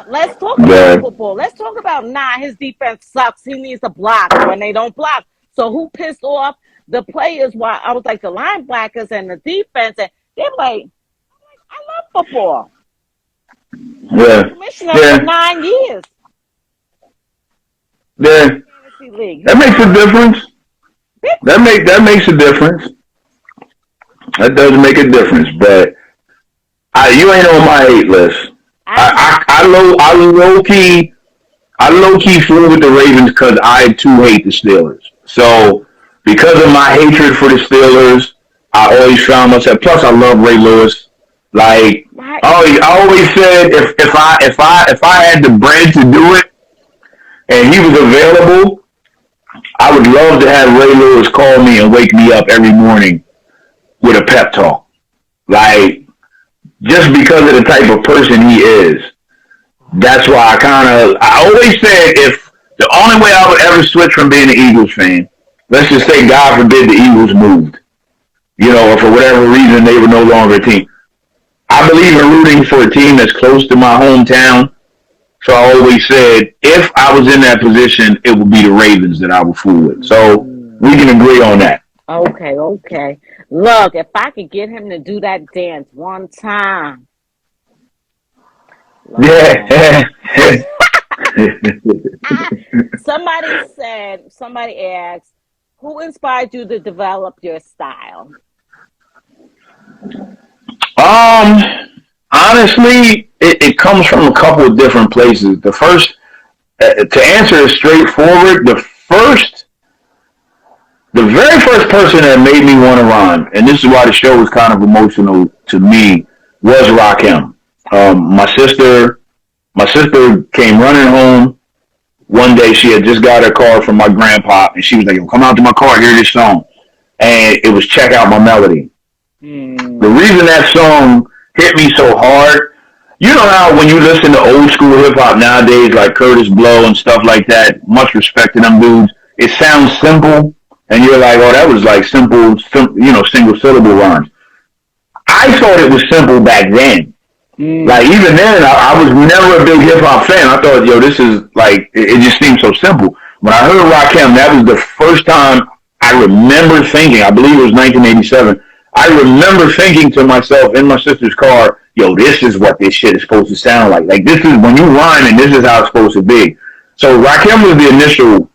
Let's talk about football. Let's talk about, his defense sucks. He needs to block when they don't block. So who pissed off the players while I was like the linebackers and the defense? And they were like, I love football. Yeah. Commissioner for 9 years. Yeah. That makes a difference. That makes a difference. That does make a difference, but you ain't on my hate list. I low key flew with the Ravens because I too hate the Steelers. So because of my hatred for the Steelers, I always found myself. Plus, I love Ray Lewis. Like I always said, if I had the bread to do it and he was available, I would love to have Ray Lewis call me and wake me up every morning with a pep talk. Like, just because of the type of person he is. That's why I always said if the only way I would ever switch from being an Eagles fan, let's just say God forbid the Eagles moved, or for whatever reason they were no longer a team. I believe in rooting for a team that's close to my hometown. So I always said if I was in that position, it would be the Ravens that I would fool with. So we can agree on that. Okay. Look, if I could get him to do that dance one time. Yeah. Somebody asked, who inspired you to develop your style? Honestly, it comes from a couple of different places. The first, to answer it straightforward, the very first person that made me want to rhyme, and this is why the show was kind of emotional to me, was Rakim. My sister came running home one day. She had just got her car from my grandpa, and she was like, come out to my car, hear this song. And it was Check Out My Melody. The reason that song hit me so hard, you know how when you listen to old school hip-hop nowadays, like Curtis Blow and stuff like that, much respect to them dudes, it sounds simple, and you're like, oh, that was like simple, single syllable rhymes. I thought it was simple back then. Like, even then, I was never a big hip-hop fan. I thought, this is, like, it just seemed so simple. When I heard Rakim, that was the first time I remember thinking, I believe it was 1987, I remember thinking to myself in my sister's car, this is what this shit is supposed to sound like. Like, this is, when you rhyme, and this is how it's supposed to be. So Rakim was the initial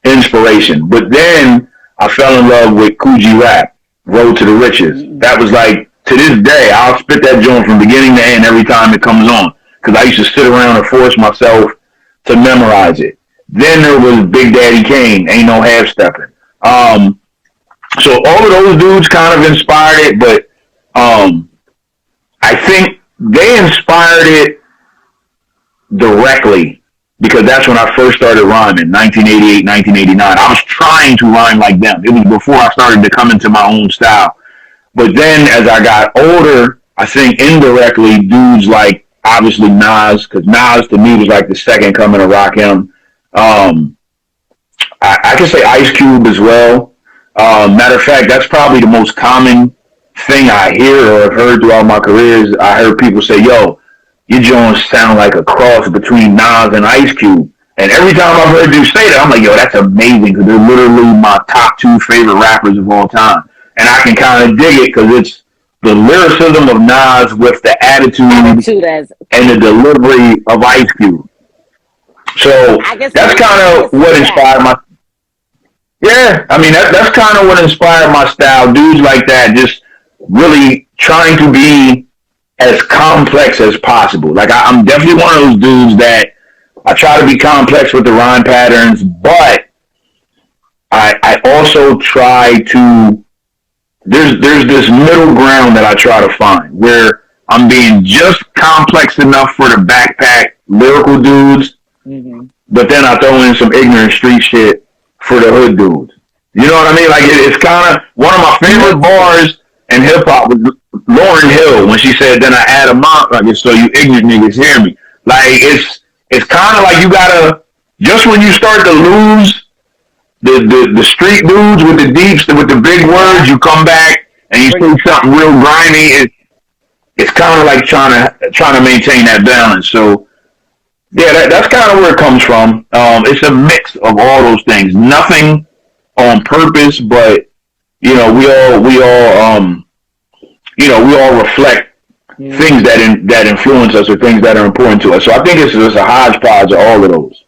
inspiration. But then I fell in love with Coogee Rap, Road to the Riches. That was like, to this day, I'll spit that joint from beginning to end every time it comes on. Because I used to sit around and force myself to memorize it. Then there was Big Daddy Kane, Ain't No Half Stepping. So all of those dudes kind of inspired it, but I think they inspired it directly because that's when I first started rhyming, 1988, 1989. I was trying to rhyme like them. It was before I started to come into my own style. But then as I got older, I think indirectly dudes like obviously Nas, because Nas to me was like the second coming of Rakim. I can say Ice Cube as well. Matter of fact, that's probably the most common thing I hear or have heard throughout my career. Is I heard people say, "Yo, your joints sound like a cross between Nas and Ice Cube." And every time I've heard you say that, I'm like, "Yo, that's amazing," because they're literally my top two favorite rappers of all time. And I can kind of dig it because it's the lyricism of Nas with the attitude and the delivery of Ice Cube. So that's kind of what inspired my. Yeah, I mean that's kind of what inspired my style. Dudes like that, just really trying to be as complex as possible. Like I'm definitely one of those dudes that I try to be complex with the rhyme patterns, but I also try to. There's this middle ground that I try to find where I'm being just complex enough for the backpack lyrical dudes, but then I throw in some ignorant street shit for the hood dudes. You know what I mean? Like it's kind of one of my favorite bars in hip hop was Lauryn Hill when she said, "Then I add a mop like it so you ignorant niggas hear me." Like it's kind of like you gotta just when you start to lose the street dudes with the deeps with the big words, you come back and you say something real grimy. It's kind of like trying to maintain that balance. So yeah, that's kind of where it comes from. It's a mix of all those things. Nothing on purpose, but you know, we all reflect things that influence us or things that are important to us. So I think it's just a hodgepodge of all of those.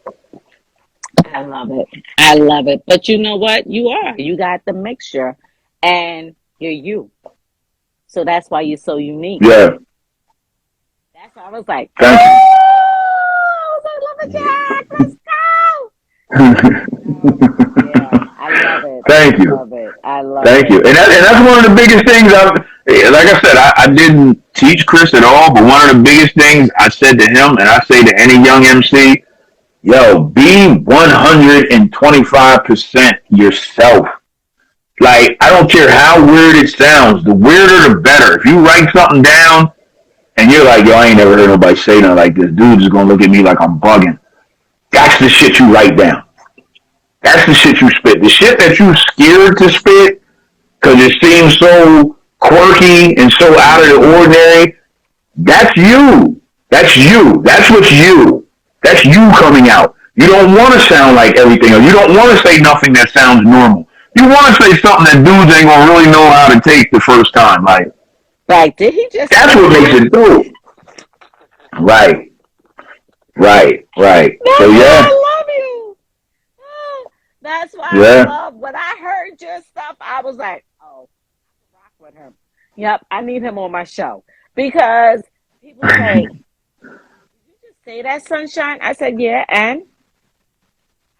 I love it. I love it. But you know what? You got the mixture, and you're you. So that's why you're so unique. Yeah. That's why I was like, thank you. Lumberjack, let's go. Yeah, I love it. Thank you. I love it. I love Thank it. you. And that's one of the biggest things like I said, I didn't teach Chris at all, but one of the biggest things I said to him, and I say to any young MC, yo, be 125% yourself. Like, I don't care how weird it sounds. The weirder, the better. If you write something down and you're like, yo, I ain't never heard nobody say nothing like this. Dude's just going to look at me like I'm bugging. That's the shit you write down. That's the shit you spit. The shit that you scared to spit because it seems so quirky and so out of the ordinary, that's you. That's you. That's what's you. That's you coming out. You don't want to sound like everything else. You don't want to say nothing that sounds normal. You want to say something that dudes ain't going to really know how to take the first time. Like, Did he just that's what makes it dope. Right. So, yeah. I love you. That's why I love when I heard your stuff. I was like, oh, I rock with him. Yep, I need him on my show because people say, "Did you just say that, Sunshine?" I said, "Yeah," and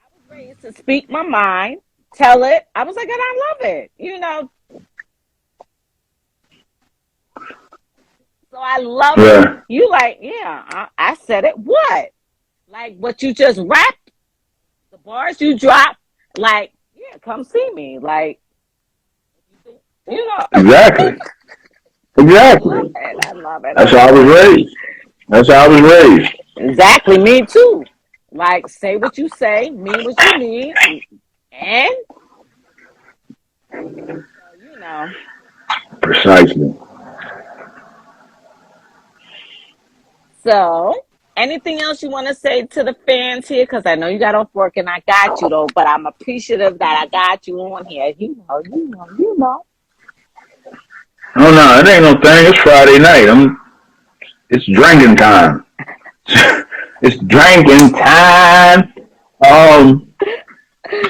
I was raised to speak my mind, tell it. I was like, and I love it. So I love it. You like, yeah, I said it. What? Like what you just rapped, the bars you dropped. Like, yeah, come see me. Like, Exactly. I love it. That's how I was raised. Exactly. Me too. Like, say what you say, mean what you mean, and Precisely. So, anything else you want to say to the fans here? Because I know you got off work and I got you, though. But I'm appreciative that I got you on here. You know. Oh, no, it ain't no thing. It's Friday night. It's drinking time. It's drinking time.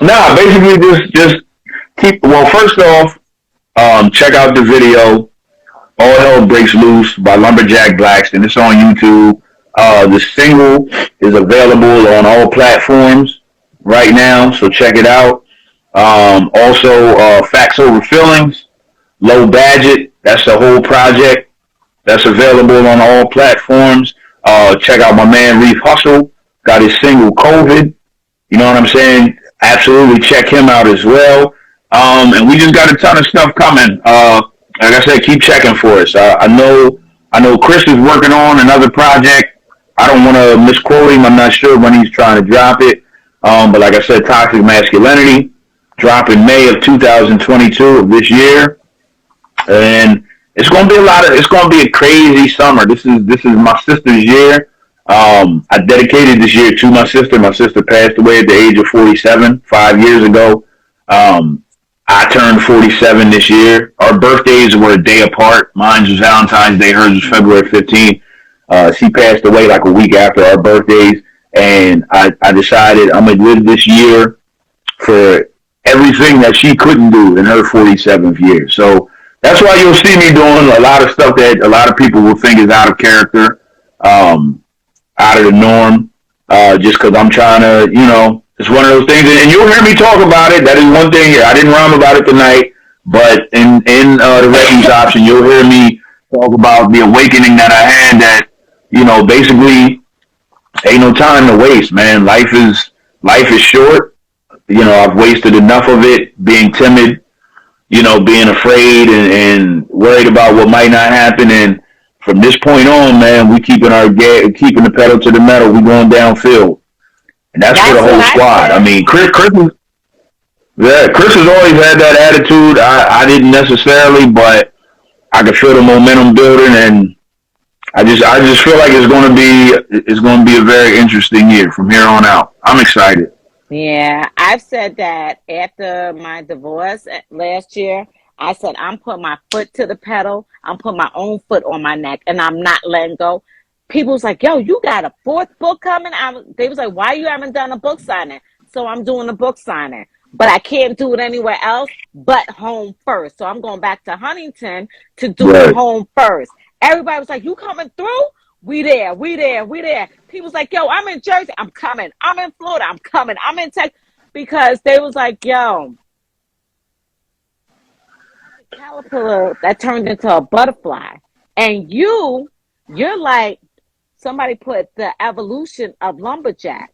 Nah, basically just keep. Well, first off, check out the video. All Hell Breaks Loose by Lumberjack Blackston. It's on YouTube. The single is available on all platforms right now, so check it out. Also, Facts Over Feelings, Low Budget. That's the whole project. That's available on all platforms. Check out my man Reef Hustle. Got his single COVID. You know what I'm saying? Absolutely check him out as well. And we just got a ton of stuff coming. Like I said, keep checking for us. I know Chris is working on another project. I don't want to misquote him. I'm not sure when he's trying to drop it. But like I said, Toxic Masculinity drop in May of 2022 of this year, and it's going to be it's going to be a crazy summer. This is my sister's year. I dedicated this year to my sister. My sister passed away at the age of 47 5 years ago. Um, I turned 47 this year. Our birthdays were a day apart. Mine was Valentine's Day. Hers was February 15th. She passed away like a week after our birthdays. And I decided I'm going to live this year for everything that she couldn't do in her 47th year. So that's why you'll see me doing a lot of stuff that a lot of people will think is out of character, out of the norm, just because I'm trying to, it's one of those things. And you'll hear me talk about it. That is one thing here. I didn't rhyme about it tonight, but in the refuge option, you'll hear me talk about the awakening that I had that, basically ain't no time to waste, man. Life is short. I've wasted enough of it being timid, being afraid and worried about what might not happen. And from this point on, man, we keeping the pedal to the metal. We going downfield, and that's for That's the what whole I squad. I said. mean, Chris has always had that attitude. I didn't necessarily, but I could feel the momentum building, and I just feel like it's going to be a very interesting year from here on out. I'm excited. Yeah, I've said that after my divorce last year. I said I'm putting my foot to the pedal. I'm putting my own foot on my neck, and I'm not letting go. People was like, "Yo, you got a fourth book coming?" They was like, "Why you haven't done a book signing?" So I'm doing a book signing, but I can't do it anywhere else but home first. So I'm going back to Huntington to do it Right. home first. Everybody was like, "You coming through?" We there, we there, we there. People's like, "Yo, I'm in Jersey. I'm coming. I'm in Florida. I'm coming. I'm in Texas," because they was like, "Yo, caterpillar that turned into a butterfly," and you're like somebody put the evolution of lumberjack.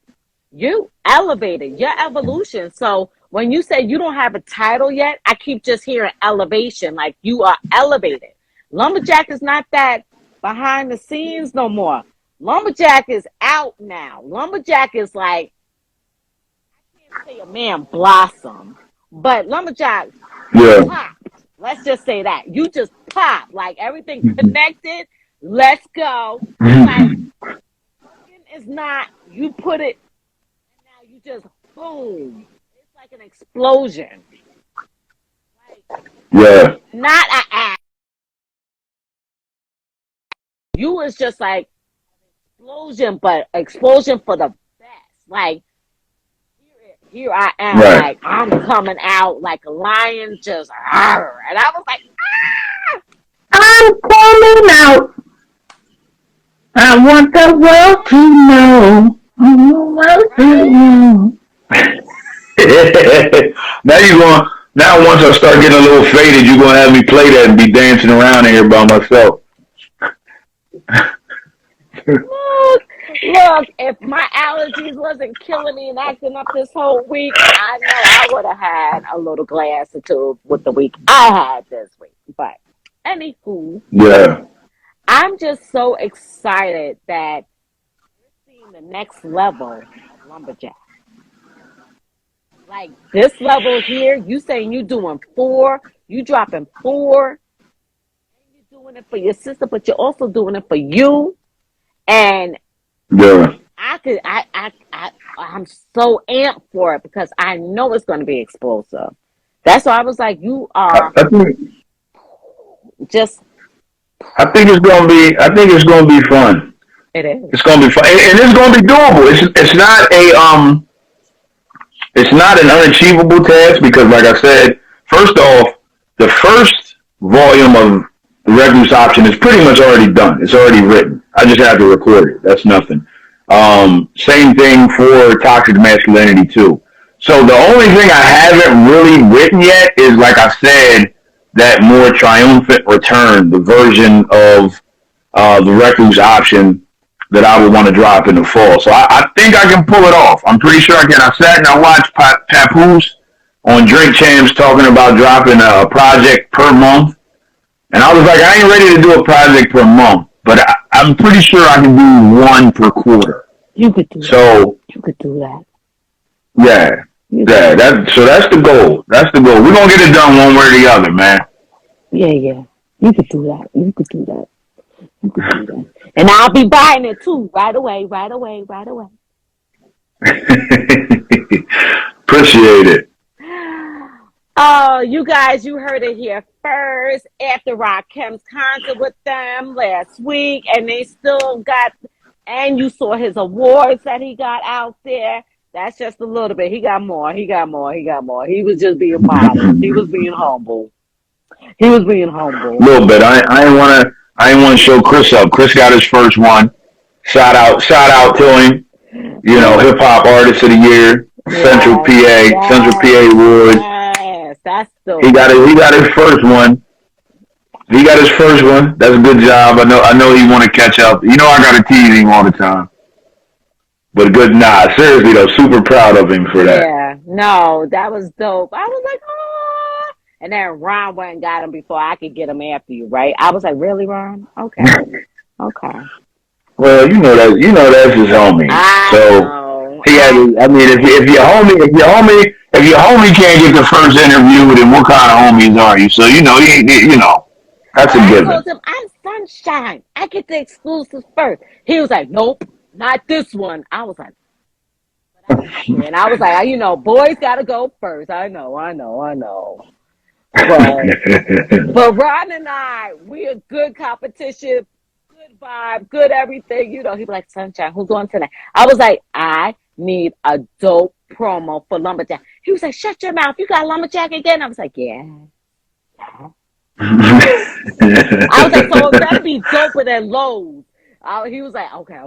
You elevated your evolution. So when you say you don't have a title yet, I keep just hearing elevation, like you are elevated. Lumberjack is not that behind the scenes no more. Lumberjack is out now. Lumberjack is like, say a man blossom, but lumberjack Yeah. popped. Let's just say that you just popped, like everything connected. Let's go. It's like it's not. You put it now. You just boom. It's like an explosion. Like Yeah. not an act. You was just like explosion, but explosion for the best. Like here I am, Right. like I'm coming out like a lion, just "Arr," and I was like, I'm coming out. I want the world to know. I want the world to right? know. now you going. Now once I start getting a little faded, you're gonna have me play that and be dancing around in here by myself. Look, if my allergies wasn't killing me and acting up this whole week, I know I would have had a little glass or two with the week I had this week. But anywho, Yeah. I'm just so excited that we're seeing the next level of lumberjack. Like this level here, you saying you doing four, you dropping four, and you're doing it for your sister, but you're also doing it for you. And Yeah. I'm so amped for it because I know it's going to be explosive. That's why I was like, you I, are I think just, I think it's gonna be fun. it is. It's gonna be fun, and it's gonna be doable. It's not a It's not an unachievable task because, like I said, first off, the first volume of the Recluse option is pretty much already done. It's already written. I just have to record it. That's nothing. Same thing for Toxic Masculinity too. So the only thing I haven't really written yet is, like I said, that more triumphant return, the version of the Recluse option that I would want to drop in the fall. So I think I can pull it off. I'm pretty sure I can. I sat and I watched Papoose on Drink Champs talking about dropping a project per month. And I was like, I ain't ready to do a project per month, but I'm pretty sure I can do one per quarter. You could do So that. You could do that. yeah, yeah. So that's the goal. That's the goal. We're gonna get it done one way or the other, man. Yeah. You could do that. You could do that. You could do that. And I'll be buying it too right away. Appreciate it. Oh, you guys, you heard it here first. After Rakim's concert with them last week, and they still got, and you saw his awards that he got out there. That's just a little bit. He got more. He was just being modest. He was being humble. A little bit. I ain't wanna show Chris up. Chris got his first one. Shout out to him. You know, hip hop artist of the year, Central PA Awards. Yes, that's the. He got his first one. That's a good job. I know he want to catch up. You know, I gotta tease him all the time. But good, nah. Seriously though, super proud of him for that. Yeah, no, that was dope. I was like, oh. And then Ron went and got him before I could get him after you, right? I was like, really, Ron? Okay. Well, you know that's his homie. I So know. he had. I mean, if your homie can't get the first interview, then what kind of homies are you? So you know, that's But a I given. told him, I'm Sunshine. I get the exclusives first. He was like, nope, not this one. I was like, but I got there. And I was like, you know, boys got to go first. I know. But Ron and I, we a good competition, good vibe, good everything. You know, he was like, Sunshine, who's on tonight? I was like, I need a dope promo for Lumberjack. He was like, shut your mouth. You got Lumberjack again? I was like, yeah. I was like, so it better be doper than Lowe's. He was like, okay.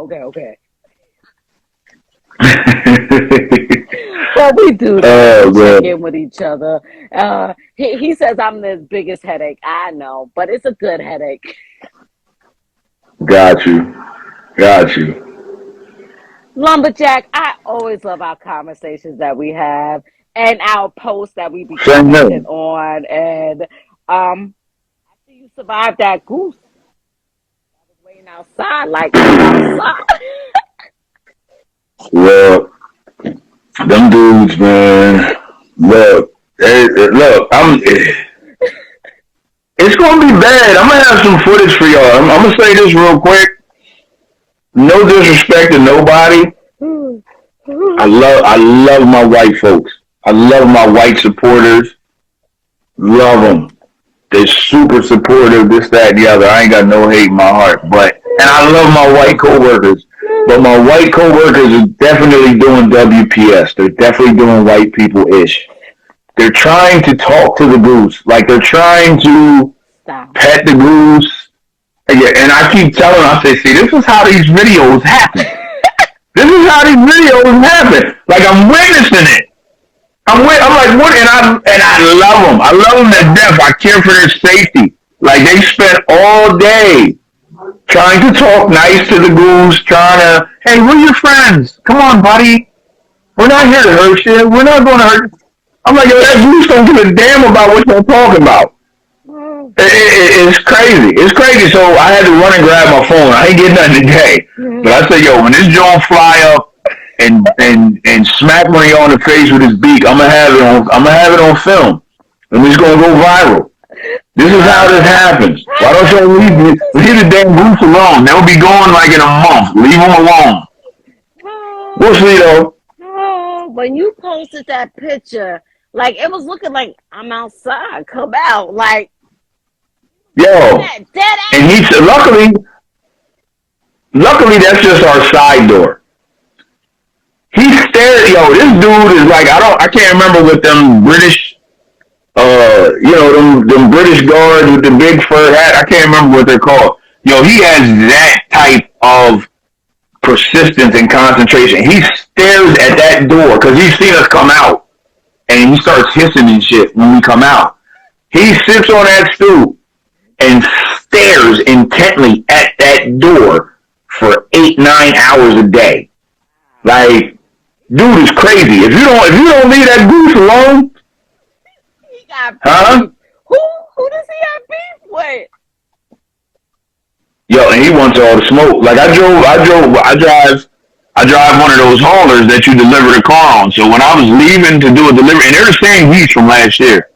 Well, we do that. We check in with each other. He says I'm his biggest headache. I know, but it's a good headache. Got you. Lumberjack, I always love our conversations that we have and our posts that we be Same commenting here. on. And after you survived that goose, I was waiting outside, like I'm outside. Well, them dudes, man. Look. It's gonna be bad. I'm gonna have some footage for y'all. I'm gonna say this real quick. No disrespect to nobody. I love my white folks. I love my white supporters. Love them. They're super supportive. This, that, and the other. I ain't got no hate in my heart. And I love my white coworkers. But my white coworkers are definitely doing WPS. They're definitely doing white people ish. They're trying to talk to the goose. Like they're trying to pet the goose. Yeah, and I keep telling them, I say, see, this is how these videos happen. Like I'm witnessing it. I'm like, what? And I love them. I love them to death. I care for their safety. Like they spent all day trying to talk nice to the goose, trying to, hey, we're your friends. Come on, buddy. We're not here to hurt you. We're not going to hurt you. I'm like, yo, that goose don't give a damn about what you're talking about. It's crazy. It's crazy. So I had to run and grab my phone. I ain't getting nothing today. But I said, yo, when this joint fly up and smack me on the face with his beak, I'm gonna have it on film. And it's gonna go viral. This is how this happens. Why don't y'all leave the damn goose alone? They'll be going like in a month. Leave them alone. We'll see though. No, when you posted that picture, like it was looking like I'm outside. Come out, like Yo. dead And ass. luckily that's just our side door. He stared. Yo, this dude is like I can't remember what them British, them British guards with the big fur hat. I can't remember what they're called. Yo, he has that type of persistence and concentration. He stares at that door because he's seen us come out, and he starts hissing and shit when we come out. He sits on that stool and stares intently at that door for 8-9 hours a day. Like, dude is crazy. If you don't leave that goose alone, He got beef. huh? Who does he have beef with? Yo, and he wants all the smoke. Like I drive one of those haulers that you deliver the car on. So when I was leaving to do a delivery, and they're the same heat from last year,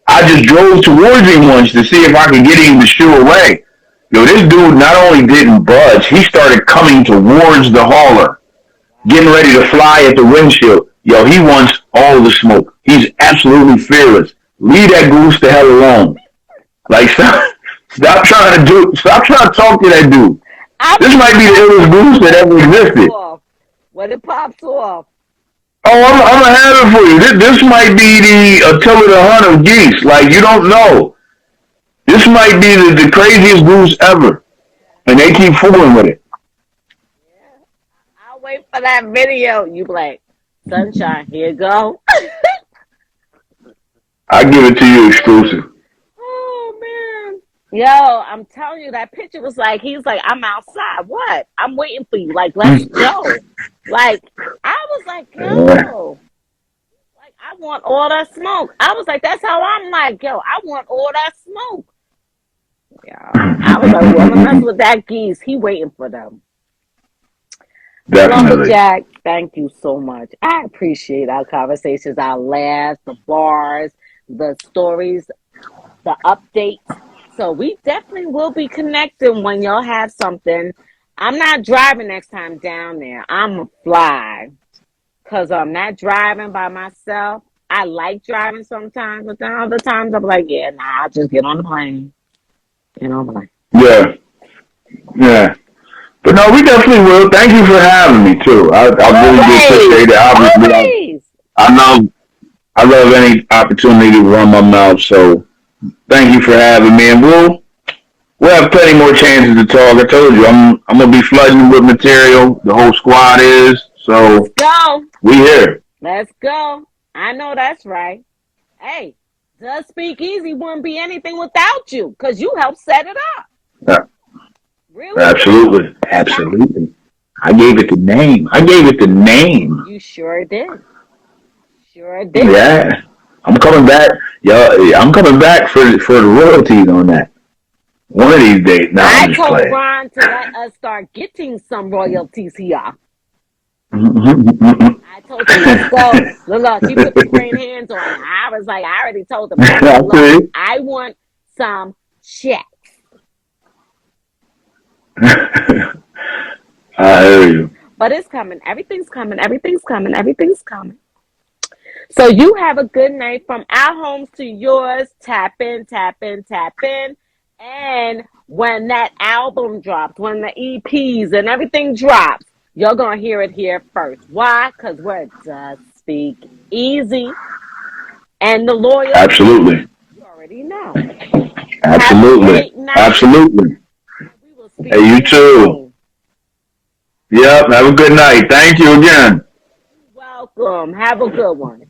I just drove towards him once to see if I could get him to shoo away. Yo, this dude not only didn't budge, he started coming towards the hauler, getting ready to fly at the windshield. Yo, he wants all the smoke. He's absolutely fearless. Leave that goose the hell alone. Like, stop trying to talk to that dude. This might be the illest goose that ever existed. When it pops off. Oh, I'm gonna have it for you. This might be the Attila the Hun of geese. Like, you don't know. This might be the craziest goose ever, and they keep fooling with it. Yeah. I'll wait for that video. You be like, Sunshine, here you go. I give it to you exclusive. Oh man. Yo, I'm telling you, that picture was like, he's like, I'm outside. What? I'm waiting for you. Like, let's go. Like, I was like, yo. Like, I want all that smoke. I was like, that's how I'm like, yo, I want all that smoke. Yeah. I was like, well, mess with that geese. He waiting for them. Definitely. Jack, thank you so much. I appreciate our conversations, our laughs, the bars, the stories, the updates. So we definitely will be connecting when y'all have something. I'm not driving next time down there. I'm a fly. Because I'm not driving by myself. I like driving sometimes, but then other times I'm like, yeah, nah, I'll just get on the plane. Get on the plane. Yeah. Yeah. But no, we definitely will. Thank you for having me too. I really do appreciate it. Obviously, I love any opportunity to run my mouth. So thank you for having me, and we'll have plenty more chances to talk. I told you, I'm gonna be flooding with material. The whole squad is. So let's go. We here. Let's go. I know that's right. Hey, the Speakeasy wouldn't be anything without you, because you helped set it up. Yeah. Really? Absolutely. Absolutely. I gave it the name. You sure did. Sure did. Yeah. I'm coming back. I'm coming back for the royalties on that. One of these days. Now I told Ron to let us start getting some royalties here. I told him, let's go. Look, he put the green hands on it. I was like, I already told him, look, I want some checks. I hear you. But it's coming. Everything's coming. Everything's coming. Everything's coming. So you have a good night from our homes to yours. Tap in, tap in, tap in. And when that album drops, when the EPs and everything drops, you're going to hear it here first. Why? Because we're Just Speak Easy. And the loyal. Absolutely. You already know. Absolutely. Absolutely. Hey, you too. Yep. Have a good night. Thank you again. You're welcome. Have a good one.